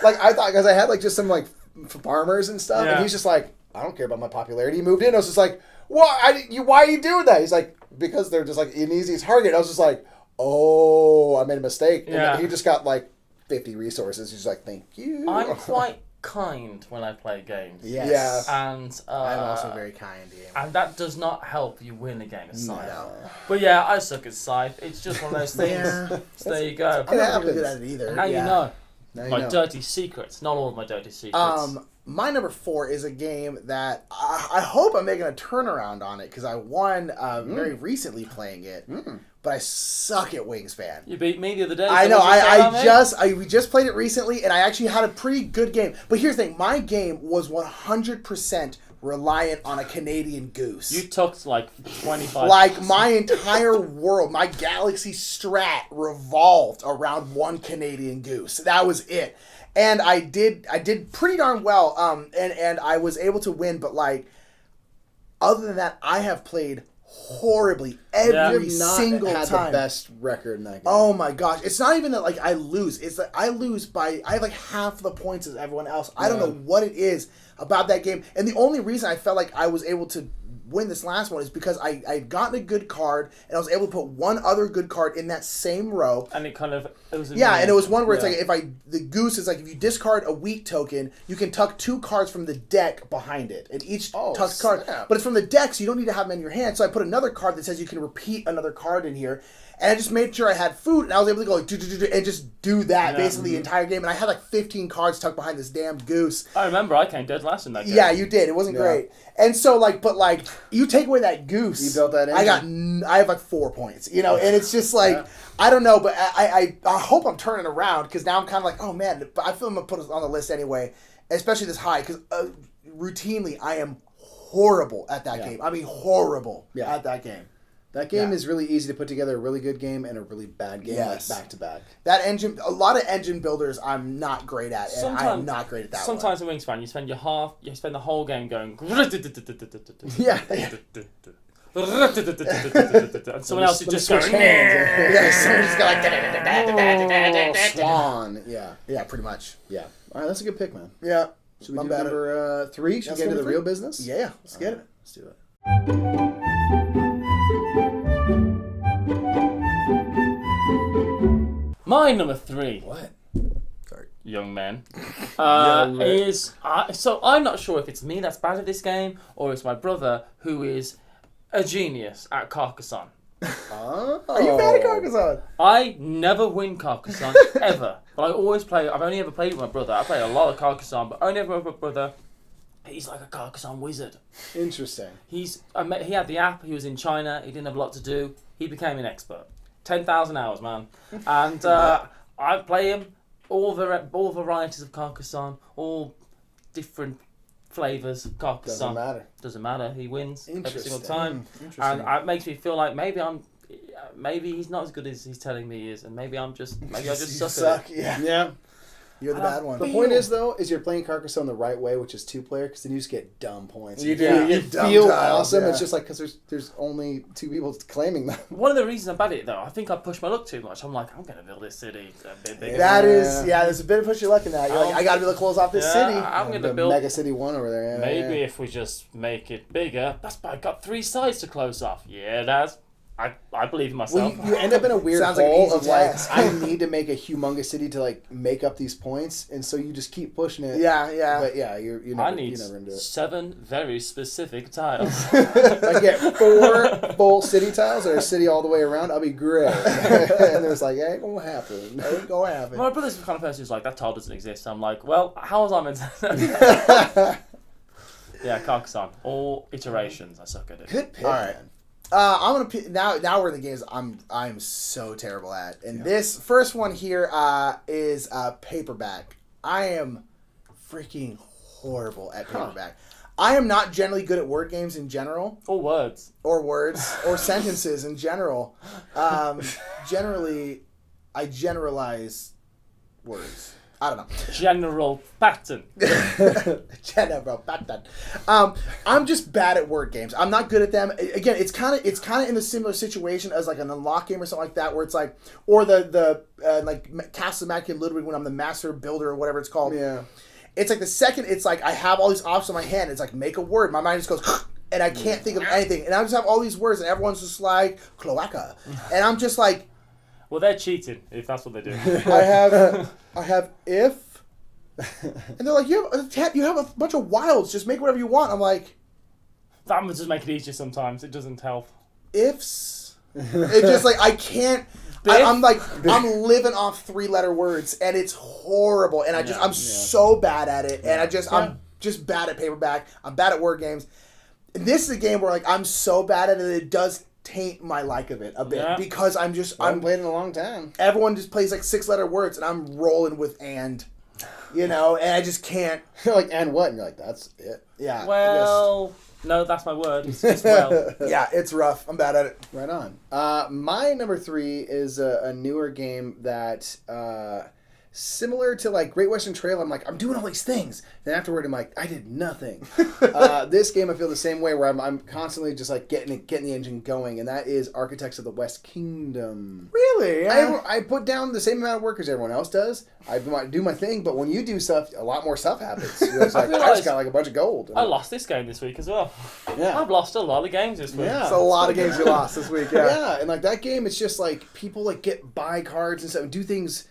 Like, I thought, because I had like just some like farmers and stuff. Yeah. And he's just like, I don't care about my popularity. He moved in. I was just like, why are you doing that? He's like, because they're just like an easy target. I was just like, oh, I made a mistake. Yeah. And he just got like 50 resources. He's like, thank you. I'm quite kind when I play games. Yes. Yeah. And I'm also very kind to you. and that does not help you win a game of Scythe. No. But yeah, I suck at Scythe. It's just one of those things. Yeah. So there you go. I'm not happens. really good at it either. And now you Yeah. know. Now you My know. dirty secrets. Not all of my dirty secrets. My number 4 is a game that I hope I'm making a turnaround on it because I won very recently playing it. But but I suck at Wingspan. You beat me the other day. I so know. We just played it recently, and I actually had a pretty good game. But here's the thing: my game was 100% reliant on a Canadian goose. You took like 25. Like my entire world, my galaxy strat revolved around one Canadian goose. That was it. And I did pretty darn well. And I was able to win, but like other than that, I have played horribly every single had time. The best record in that game. Oh my gosh. It's not even that like I lose. It's that I lose by I have like half the points as everyone else. I don't know what it is about that game. And the only reason I felt like I was able to win this last one is because I'd gotten a good card and I was able to put one other good card in that same row. And it was and it was one where it's like the goose is like if you discard a weak token, you can tuck 2 cards from the deck behind it. And each tucks card. But it's from the deck, so you don't need to have them in your hand. So I put another card that says you can repeat another card in here. And I just made sure I had food, and I was able to go like, and just do that basically the entire game. And I had like 15 cards tucked behind this damn goose. I remember I came dead last in that game. Yeah, you did. It wasn't great. And so but you take away that goose. You built that in. I have like 4 points, and it's just like, I don't know, but I hope I'm turning around because now I'm kind of like, oh man, I feel I'm going to put it on the list anyway, especially this high because routinely I am horrible at that game. I mean, horrible at that game. That game is really easy to put together a really good game and a really bad game, like back to back. That engine, a lot of engine builders, I'm not great at, and I'm not great at that. Sometimes in Wingspan, you spend the whole game going. Yeah. And someone else is just going. Someone just got like Swan. Yeah, pretty much. Yeah. All right, that's a good pick, man. Yeah. Should we do number 3? Should we get into the real business? Yeah, let's get it. Let's do it. My number 3. What? Sorry. Young man. Is so I'm not sure if it's me that's bad at this game or it's my brother who is a genius at Carcassonne. Oh. Are you bad at Carcassonne? I never win Carcassonne ever, but I always play. I've only ever played with my brother. I played a lot of Carcassonne, but only ever with my brother. He's like a Carcassonne wizard. Interesting. He had the app. He was in China. He didn't have a lot to do. He became an expert. 10,000 hours, man. And I play him all varieties of Carcassonne, all different flavors of Carcassonne. Doesn't matter. He wins every single time. And it makes me feel like maybe he's not as good as he's telling me he is, and maybe I just suck. Yeah. You're the bad one. The point is, though, you're playing Carcassonne the right way, which is 2-player, because then you just get dumb points. You do. You feel awesome. Yeah. It's just like, because there's only 2 people claiming them. One of the reasons I'm bad at it, though, I think I push my luck too much. I'm like, I'm going to build this city a bit bigger. There's a bit of push your luck in that. You're like, I got to be able to close off this city. I'm going to build Mega City 1 over there. Maybe if we just make it bigger. I've got 3 sides to close off. Yeah, that's... I believe in myself. Well, you end up in a weird hole of I need to make a humongous city to make up these points, and so you just keep pushing it. Yeah. But you never need into it. 7 very specific tiles. If I get 4 full city tiles or a city all the way around, I'll be great. And there's ain't gonna happen. My brother's the kind of person who's like, that tile doesn't exist. I'm like, well, how was I meant to... Yeah, Carcassonne. All iterations. I suck at it. Good pick, all right. man. I'm gonna pick, now we're in the games I'm so terrible at, and this first one here is Paperback. I am freaking horrible at Paperback. I am not generally good at word games in general, or words, or sentences in general. Generally, I generalize words. I don't know. General pattern. General pattern. I'm just bad at word games. I'm not good at them. Again, it's kind of in a similar situation as like an unlock game or something like that, where it's like, or the Castell and Ludwig when I'm the master builder or whatever it's called. Yeah. It's like the second it's like I have all these options in my hand. It's like make a word. My mind just goes. And I can't think of anything. And I just have all these words, and everyone's just like cloaca, and I'm just like. Well, they're cheating if that's what they do. I have if, and they're like, you have a bunch of wilds. Just make whatever you want. I'm like, that would just make it easier sometimes. It doesn't help. Ifs. It's just like I can't. I'm living off 3-letter words, and it's horrible. And I'm so bad at it, and I'm just bad at Paperback. I'm bad at word games. And this is a game where I'm so bad at it. It does taint my like of it a bit because I'm haven't played in a long time. Everyone just plays like 6-letter words, and I'm rolling with and I just can't. You're like, and what? And you're like, that's it. Yeah. Well, no, that's my word. It's well. Yeah, it's rough. I'm bad at it. Right on. My number 3 is a newer game that, similar to like Great Western Trail, I'm like, I'm doing all these things. Then afterward, I'm like, I did nothing. This game, I feel the same way, where I'm constantly just like getting the engine going, and that is Architects of the West Kingdom. Really? Yeah. I put down the same amount of work as everyone else does. I do my thing, but when you do stuff, a lot more stuff happens. It's like, I just got like a bunch of gold. I lost this game this week as well. Yeah. I've lost a lot of games this week. Yeah. It's a lot of games you lost this week. Yeah. Yeah, and like that game, it's just like people like get buy cards and stuff and do things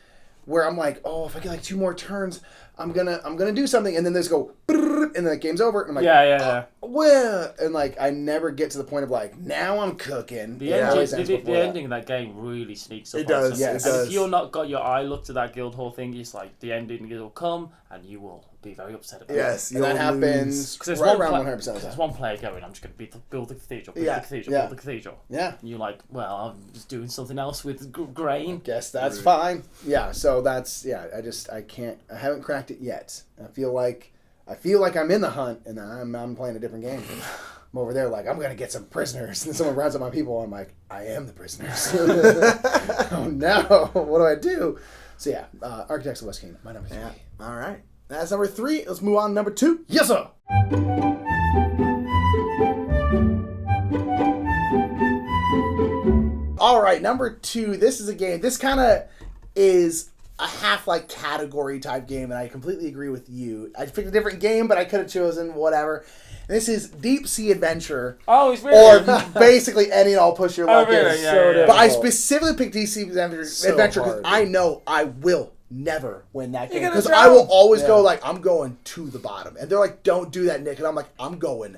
where I'm like, oh, if I get like 2 more turns, I'm gonna do something, and then there's go, and then the game's over, and I'm like, yeah. Well, and like I never get to the point of like, now I'm cooking. The ending of that game really sneaks up. It does. Yes. It does. If you're not got your eye looked to that Guildhall thing, it's like the ending will come, and you will be very upset about it. Yes, And that happens There's right one around 100% play- of the There's time. one player going, I'm just going to build the cathedral, build the cathedral, Yeah. build the cathedral. Yeah. And you're like, well, I'm just doing something else with grain. Guess that's fine. Yeah, so that's I haven't cracked it yet. I feel like I'm in the hunt, and I'm playing a different game. I'm over there like, I'm gonna get some prisoners, and then someone rounds up my people, and I'm like, I am the prisoners. Oh no, what do I do? So yeah, Architects of the West Kingdom, my number 3. Yeah. All right. That's number 3. Let's move on to number 2. Yes, sir. All right, number 2. This is a game. This kind of is a half like category type game, and I completely agree with you. I picked a different game, but I could have chosen whatever. This is Deep Sea Adventure. Oh, it's really... Or basically any and all push your luck. Really? in. Yeah. But I specifically picked Deep Sea Adventure because hard. I know I will never win that game. You're gonna Because drown. I will always Yeah. go like, I'm going to the bottom. And they're like, don't do that, Nick. And I'm like, I'm going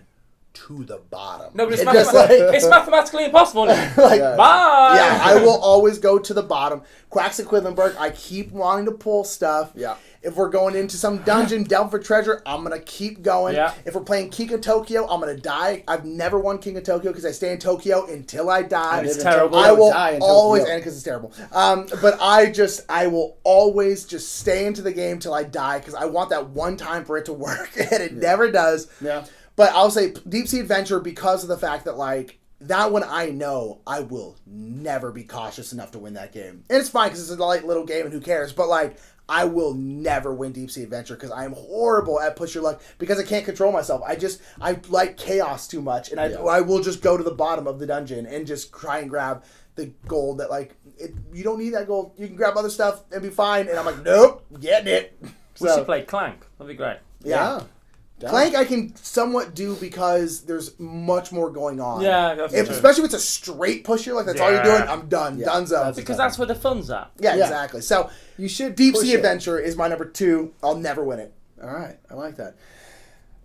to the bottom. No, but it's, And just like- it's mathematically impossible. like, Yeah. Bye! yeah, I will always go to the bottom. Quacks at Quedlinburg, I keep wanting to pull stuff. Yeah. If we're going into some dungeon, delve for treasure, I'm going to keep going. Yeah. If we're playing King of Tokyo, I'm going to die. I've never won King of Tokyo because I stay in Tokyo until I die. It's terrible. I will Die in always, Tokyo. and because it's terrible. But I will always just stay into the game till I die because I want that one time for it to work, and it never does. Yeah. But I'll say Deep Sea Adventure because of the fact that, like, that one I know I will never be cautious enough to win that game. And it's fine because it's a light little game and who cares. But, like, I will never win Deep Sea Adventure because I am horrible at push your luck because I can't control myself. I like chaos too much. And I will just go to the bottom of the dungeon and just try and grab the gold that, like, you don't need that gold. You can grab other stuff and be fine. And I'm like, nope, getting it. We should play Clank. That'd be great. Yeah. Clank I can somewhat do because there's much more going on. Yeah, that's true. Especially if it's a straight pusher, like that's all you're doing, I'm done. Yeah, Donezo. Because that's where the fun's at. Yeah, Yeah. exactly. So You should Deep push Sea it. Adventure is my number 2. I'll never win it. All right, I like that.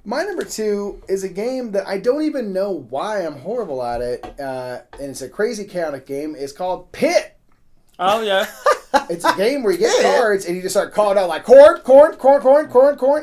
My number 2 is a game that I don't even know why I'm horrible at it, and it's a crazy chaotic game. It's called Pit. Oh, yeah. It's a game where you get cards and you just start calling out like corn,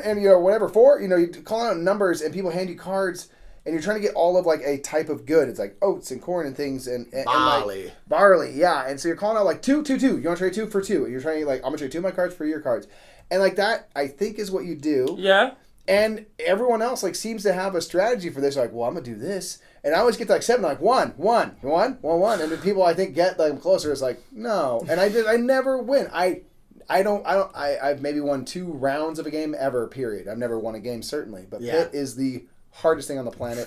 and you know whatever for. You know you call out numbers and people hand you cards and you're trying to get all of like a type of good. It's like oats and corn and things and Barley. like, barley, yeah. And so you're calling out like 2, 2, 2. You want to trade 2 for 2? And you're trying to like I'm gonna trade 2 of my cards for your cards, and like that I think is what you do. Yeah. And everyone else like seems to have a strategy for this. Like, well, I'm gonna do this, and I always get to like 7, like 1, 1, 1, 1, 1, and then people I think get like closer. It's like no, and I never win. I've maybe won 2 rounds of a game ever. Period. I've never won a game certainly, but Yeah. Pit is the hardest thing on the planet.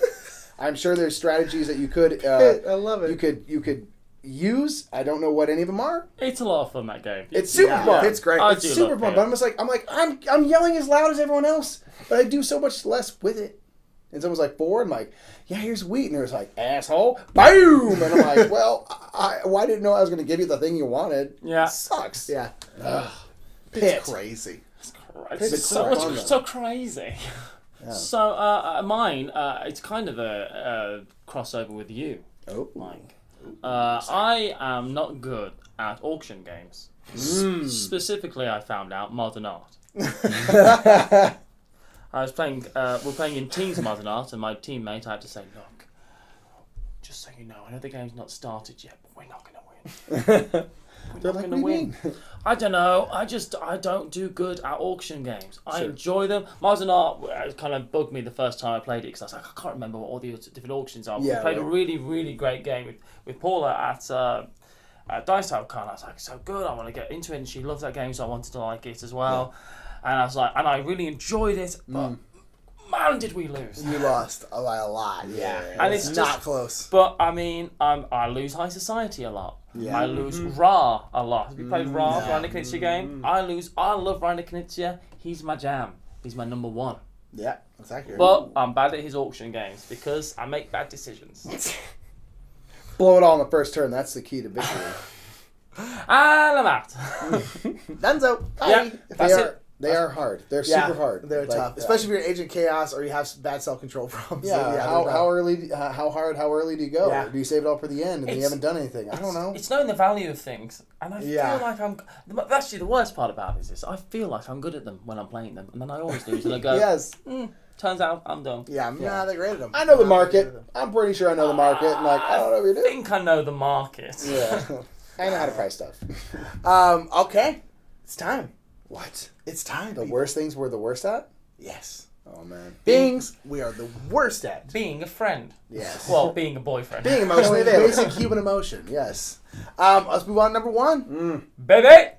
I'm sure there's strategies that you could. I love it. You could use. I don't know what any of them are. It's a lot of fun, that game. It's super Yeah, fun. Pit's great. I It's do super love fun, Pit. but I'm yelling as loud as everyone else, but I do so much less with it. And someone's like 4, and I'm like, yeah, here's wheat, and there's like asshole, boom, and I'm like, well, I didn't know I was going to give you the thing you wanted. Yeah. Sucks. Yeah. Pit. It's crazy. It's so so fun, so crazy. Yeah. So mine, it's kind of a crossover with you, Oh, Mike. I am not good at auction games. Specifically, I found out modern art. we're playing in teams modern art, and my teammate, I had to say, look, just so you know, I know the game's not started yet, but we're not going to win. They're like, what do you mean? I don't know. I don't do good at auction games. I Sure. enjoy them. Mars and Art kind of bugged me the first time I played it because I was like, I can't remember what all the different auctions are. Yeah, We played right. a really, really great game with Paula at Dice Tower Con. I was like, so good. I want to get into it, and she loves that game, so I wanted to like it as well. Yeah. And I was like, and I really enjoyed it, but man, did we lose? You lost by a lot. Yeah, And it's not just close. But I mean, I lose High Society a lot. Yeah. I lose Ra a lot. Have you played Ra, Reiner Knizia game? I love Reiner Knizia. He's my jam. He's my number one. Yeah, that's accurate. But I'm bad at his auction games because I make bad decisions. Blow it all in the first turn. That's the key to victory. And I'm out. Dunzo. Bye. Yeah, that's it. They are hard. They're super hard. They're tough, especially if you're an Agent Chaos or you have bad self-control problems. Yeah. How early? How early do you go? Yeah. Do you save it all for the end and then you haven't done anything? I don't know. It's knowing the value of things, and I feel like I'm. Actually, the worst part about it is this: I feel like I'm good at them when I'm playing them, and then I always lose, and I go, Yes. Turns out I'm dumb. Yeah, I'm not that great at them. I know the market. I'm pretty sure I know the market. And like, I don't know if you I do. think I know the market. Yeah. I know how to price stuff. Okay. It's time. What? It's time. The worst things we're the worst at? Yes. Oh, man. Things we are the worst at. Being a friend. Yes. Well, being a boyfriend. Being emotionally available. Basic human emotion. Yes. Let's move on to number one. Baby!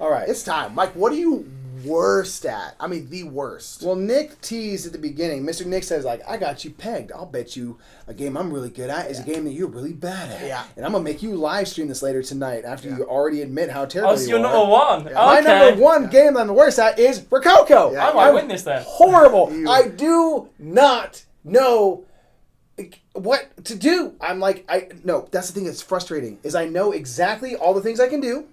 All right. It's time. Mike, what are you worst at? I mean, the worst. Well, Nick teased at the beginning. Mr. Nick says, like, I got you pegged. I'll bet you a game I'm really good at is a game that you're really bad at. Yeah. And I'm going to make you live stream this later tonight after you already admit how terrible Oh, so you you're are. number one. Yeah. My Okay. number one game that I'm the worst at is ROCOCO. Yeah. I might win this then. Horrible. You- I do not know what to do. I'm like, no, that's the thing that's frustrating, is I know exactly all the things I can do.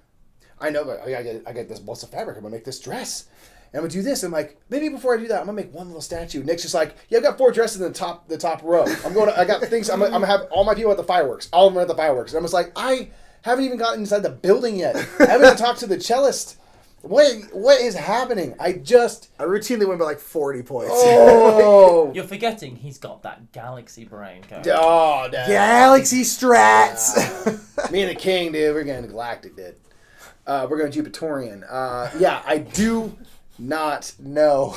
I know, but I get this bust of fabric. I'm going to make this dress. And I'm going to do this. I'm like, maybe before I do that, I'm going to make one little statue. Nick's just like, yeah, I've got 4 dresses in the top row. I got things, I'm going to have all my people at the fireworks. All of them at the fireworks. And I'm just like, I haven't even gotten inside the building yet. I haven't even talked to the cellist. What is happening? I routinely win by like 40 points. Oh. You're forgetting he's got that galaxy brain going. Oh, damn. Galaxy Strats. Me and the king, dude. We're going galactic, dude. We're going Jupitorian. Yeah, I do not know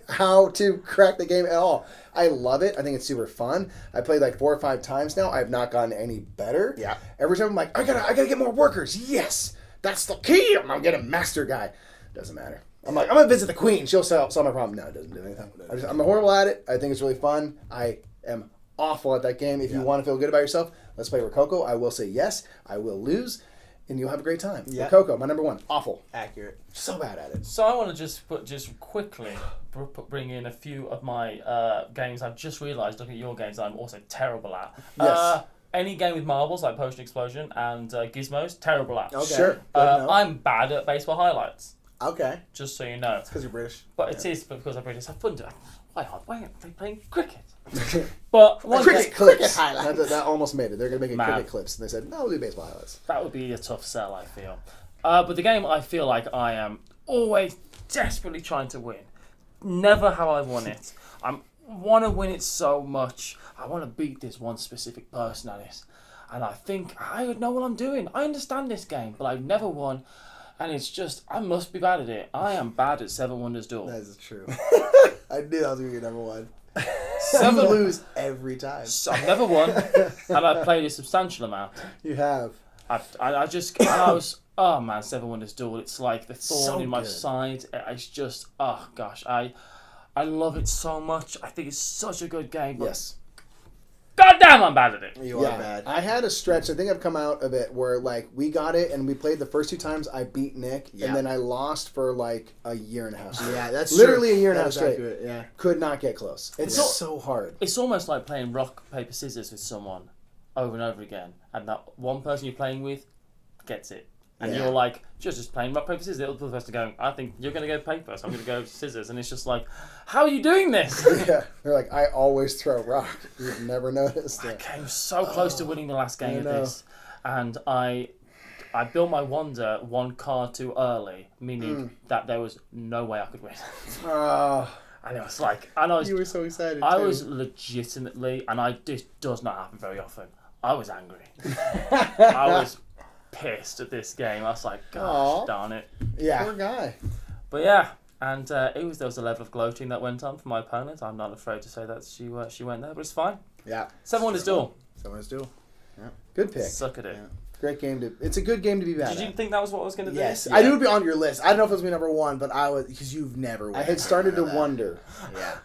how to crack the game at all. I love it. I think it's super fun. I played like 4 or 5 times now. I've not gotten any better. Yeah. Every time I'm like, I gotta get more workers. Yes, that's the key. I'm gonna get a master guy. Doesn't matter. I'm like, I'm gonna visit the queen. She'll solve my problem. No, it doesn't do anything. I'm horrible at it. I think it's really fun. I am awful at that game. If you want to feel good about yourself, let's play ROCOCO. I will say yes. I will lose. And you'll have a great time. Yeah. ROCOCO, my number one. Awful. Accurate. So bad at it. So I want to just quickly bring in a few of my games. I've just realised, looking at your games, that I'm also terrible at. Yes. Any game with marbles like Potion Explosion and Gizmos, terrible at. Okay. Sure. I'm bad at baseball highlights. Okay. Just so you know. Because you're British. But it is because I'm British. Have fun doing it. Why aren't they playing cricket? But one Cricket day- clips. highlights. That almost made it. They're going to make it Man. cricket clips. And they said, no, we'll do baseball highlights. That would be a tough sell, I feel. But the game I feel like I am always desperately trying to win. Never have I won it. I want to win it so much. I want to beat this one specific person at it. And I think I would know what I'm doing. I understand this game, but I've never won. And it's just, I must be bad at it. I am bad at Seven Wonders Duel. That is true. I knew that was going to be your number one. Seven You lose every time. So I've never won, and I've played a substantial amount. You have. I was, oh man, Seven Wonders Duel. It's like the thorn So in my good. side. It's just, oh gosh, I love it so much. I think it's such a good game. But Yes. God damn, I'm bad at it. You are bad. I had a stretch, I think I've come out of it, where like we got it and we played the first 2 times, I beat Nick, Yeah. and then I lost for like a year and a half straight. Yeah, that's literally true. a year and a That half is straight. accurate, yeah. Could not get close. It's so hard. It's almost like playing rock, paper, scissors with someone over and over again, and that one person you're playing with gets it. And Yeah. you're like, just playing rock, paper, scissors. The other person going, I think you're going to go paper, so I'm going to go scissors. And it's just like, how are you doing this? Yeah, they're like, I always throw rock. You've never noticed I it. came so close to winning the last game of know. this. And I I built my wonder one card too early, meaning that there was no way I could win. And it was like, you were so excited. I was legitimately, and this does not happen very often. I was angry. I was pissed at this game. I was like, gosh, darn it. Yeah. Poor guy. But yeah, and there was a level of gloating that went on for my opponent. I'm not afraid to say that she went there, but it's fine. Yeah. 7-1 duel. 7-1 duel. Yeah. Good pick. Suck at it. Yeah. Great game it's a good game to be bad Did you at. think that was what I was going to do? Yes. Yeah. I knew it would be on your list. I don't know if it was my number one, but I was, because you've never won. I had started to wonder. Yeah.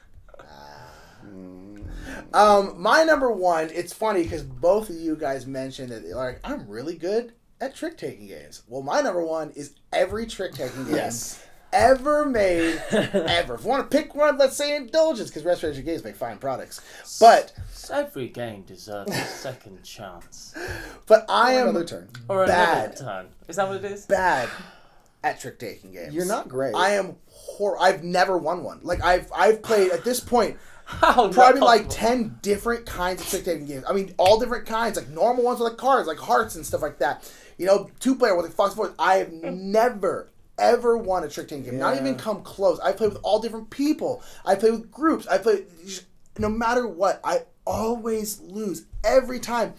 My number one, it's funny because both of you guys mentioned that, like, I'm really good at trick-taking games. Well, my number one is every trick-taking game ever made, ever. If you want to pick one, let's say Indulgence, because Restoration Games make fine products. But every game deserves a second chance. But I am another turn. Or bad. another turn. Is that what it is? Bad at trick-taking games. You're not great. I am I've never won one. Like, I've played, at this point, How probably not like possible? 10 different kinds of trick-taking games. I mean, all different kinds, like normal ones with like cards, like hearts and stuff like that. You know, 2-player with like Fox Force. I have never, ever won a trick-taking game. Not even come close. I played with all different people. I played with groups. I played, no matter what, I always lose every time.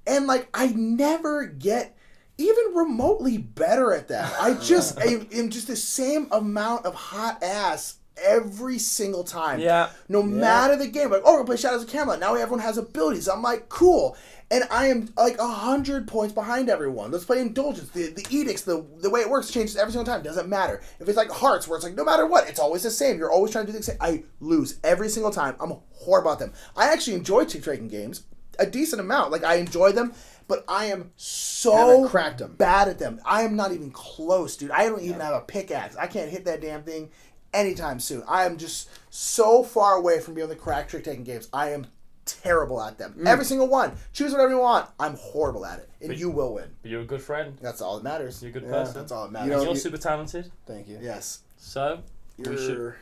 And like, I never get even remotely better at that. I just am just the same amount of hot ass every single time. Yeah. No matter the game. Like, oh, we're going to play Shadows of Camelot. Now everyone has abilities. I'm like, cool. And I am like 100 points behind everyone. Let's play Indulgence. The edicts, the way it works changes every single time. Doesn't matter. If it's like Hearts, where it's like, no matter what, it's always the same. You're always trying to do the same. I lose every single time. I'm horrible at them. I actually enjoy trick-taking games a decent amount. Like, I enjoy them, but I am so cracked them. bad at them. I am not even close, dude. I don't even have a pickaxe. I can't hit that damn thing anytime soon. I am just so far away from being able to crack trick-taking games. I am terrible at them. Every single one. Choose whatever you want. I'm horrible at it. And you will win. But you're a good friend. That's all that matters. You're a good person. That's all that And matters. you're super talented. Thank you. Yes. So, we should You're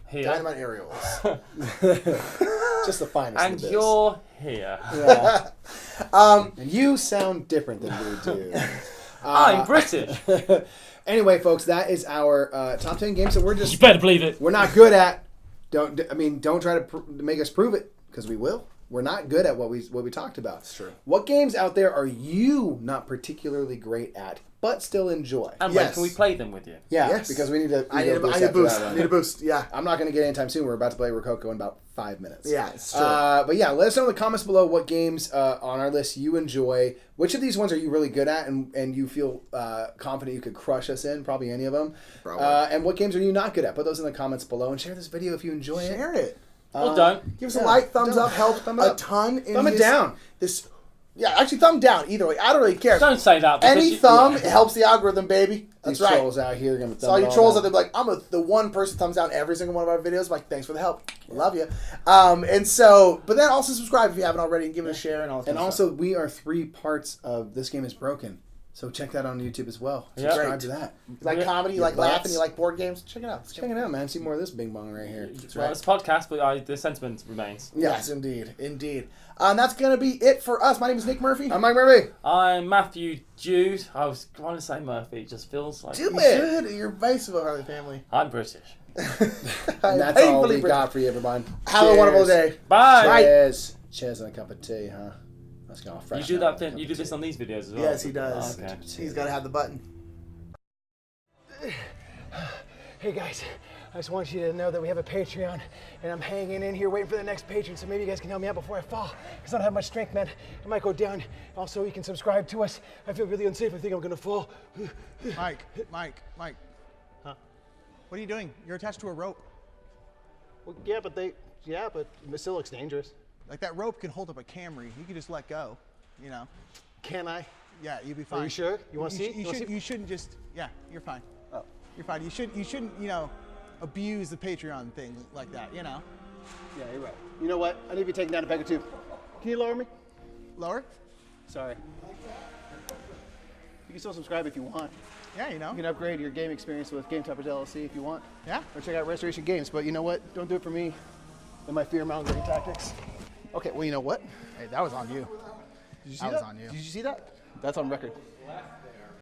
here. Dynamite Aerials. Just the finest in And the biz. you're here. Yeah. And you sound different than we do. I'm British. Anyway, folks, that is our top 10 games that You better believe it. we're not good at. Don't try to make us prove it, because we will. We're not good at what we talked about. That's true. What games out there are you not particularly great at, but still enjoy? And Yes. when can we play them with you? Yeah, Yes. because we need to. I need a after boost. that one. I need a boost. Yeah. I'm not going to get anytime soon. We're about to play ROCOCO in about 5 minutes. Yeah, it's true. But yeah, let us know in the comments below what games on our list you enjoy. Which of these ones are you really good at and you feel confident you could crush us in? Probably any of them. Probably. And what games are you not good at? Put those in the comments below and share this video if you enjoy it. Share it. Or don't. Give us a like, thumbs up, help Thumb it up. a ton. In Thumb it down. Yeah, actually, thumb down. Either way, I don't really care. Don't say that. because Any you- thumb, it helps the algorithm, baby. That's These right. trolls out here are gonna So all you trolls out there be like, the one person thumbs down every single one of our videos. I'm like, thanks for the help. Love you. And so, but then also subscribe if you haven't already and give it a share and all that And kind of stuff. also, we are 3 parts of This Game Is Broken. So check that on YouTube as well. Yeah. Subscribe Great. to that. You like comedy, you like laughing, you like board games, check it out. Check it out, man. See more of this bing bong right here. Well, it's a podcast, but the sentiment remains. Yes, indeed. And that's going to be it for us. My name is Nick Murphy. I'm Mike Murphy. I'm Matthew Jude. I was going to say Murphy. It just feels like... You should. You're vice of a Harley family. I'm British. And that's all we got for you, everyone. Have a wonderful day. Bye. Cheers. Cheers and a cup of tea, huh? Let's go. You do that thing. You do this on these videos as well. Yes, he does. Oh, okay. He's got to have the button. Hey guys, I just want you to know that we have a Patreon, and I'm hanging in here waiting for the next patron, so maybe you guys can help me out before I fall, because I don't have much strength, man. I might go down. Also, you can subscribe to us. I feel really unsafe. I think I'm gonna fall. Mike. Huh? What are you doing? You're attached to a rope. Well, but it still looks dangerous. Like that rope can hold up a Camry. You can just let go, you know. Can I? Yeah, you'll be fine. Are you sure? You want to see? You shouldn't just. Yeah, you're fine. Oh. You're fine. You shouldn't, abuse the Patreon thing like that. You know. Yeah, you're right. You know what? I need to be taken down a peg or two. Can you lower me? Lower. Sorry. You can still subscribe if you want. Yeah, you know. You can upgrade your game experience with Game Toppers LLC if you want. Yeah. Or check out Restoration Games. But you know what? Don't do it for me and my fear-mongering tactics. Okay, well, you know what? Hey, that was on you. Did you see That that? was on you. Did you see that? That's on record.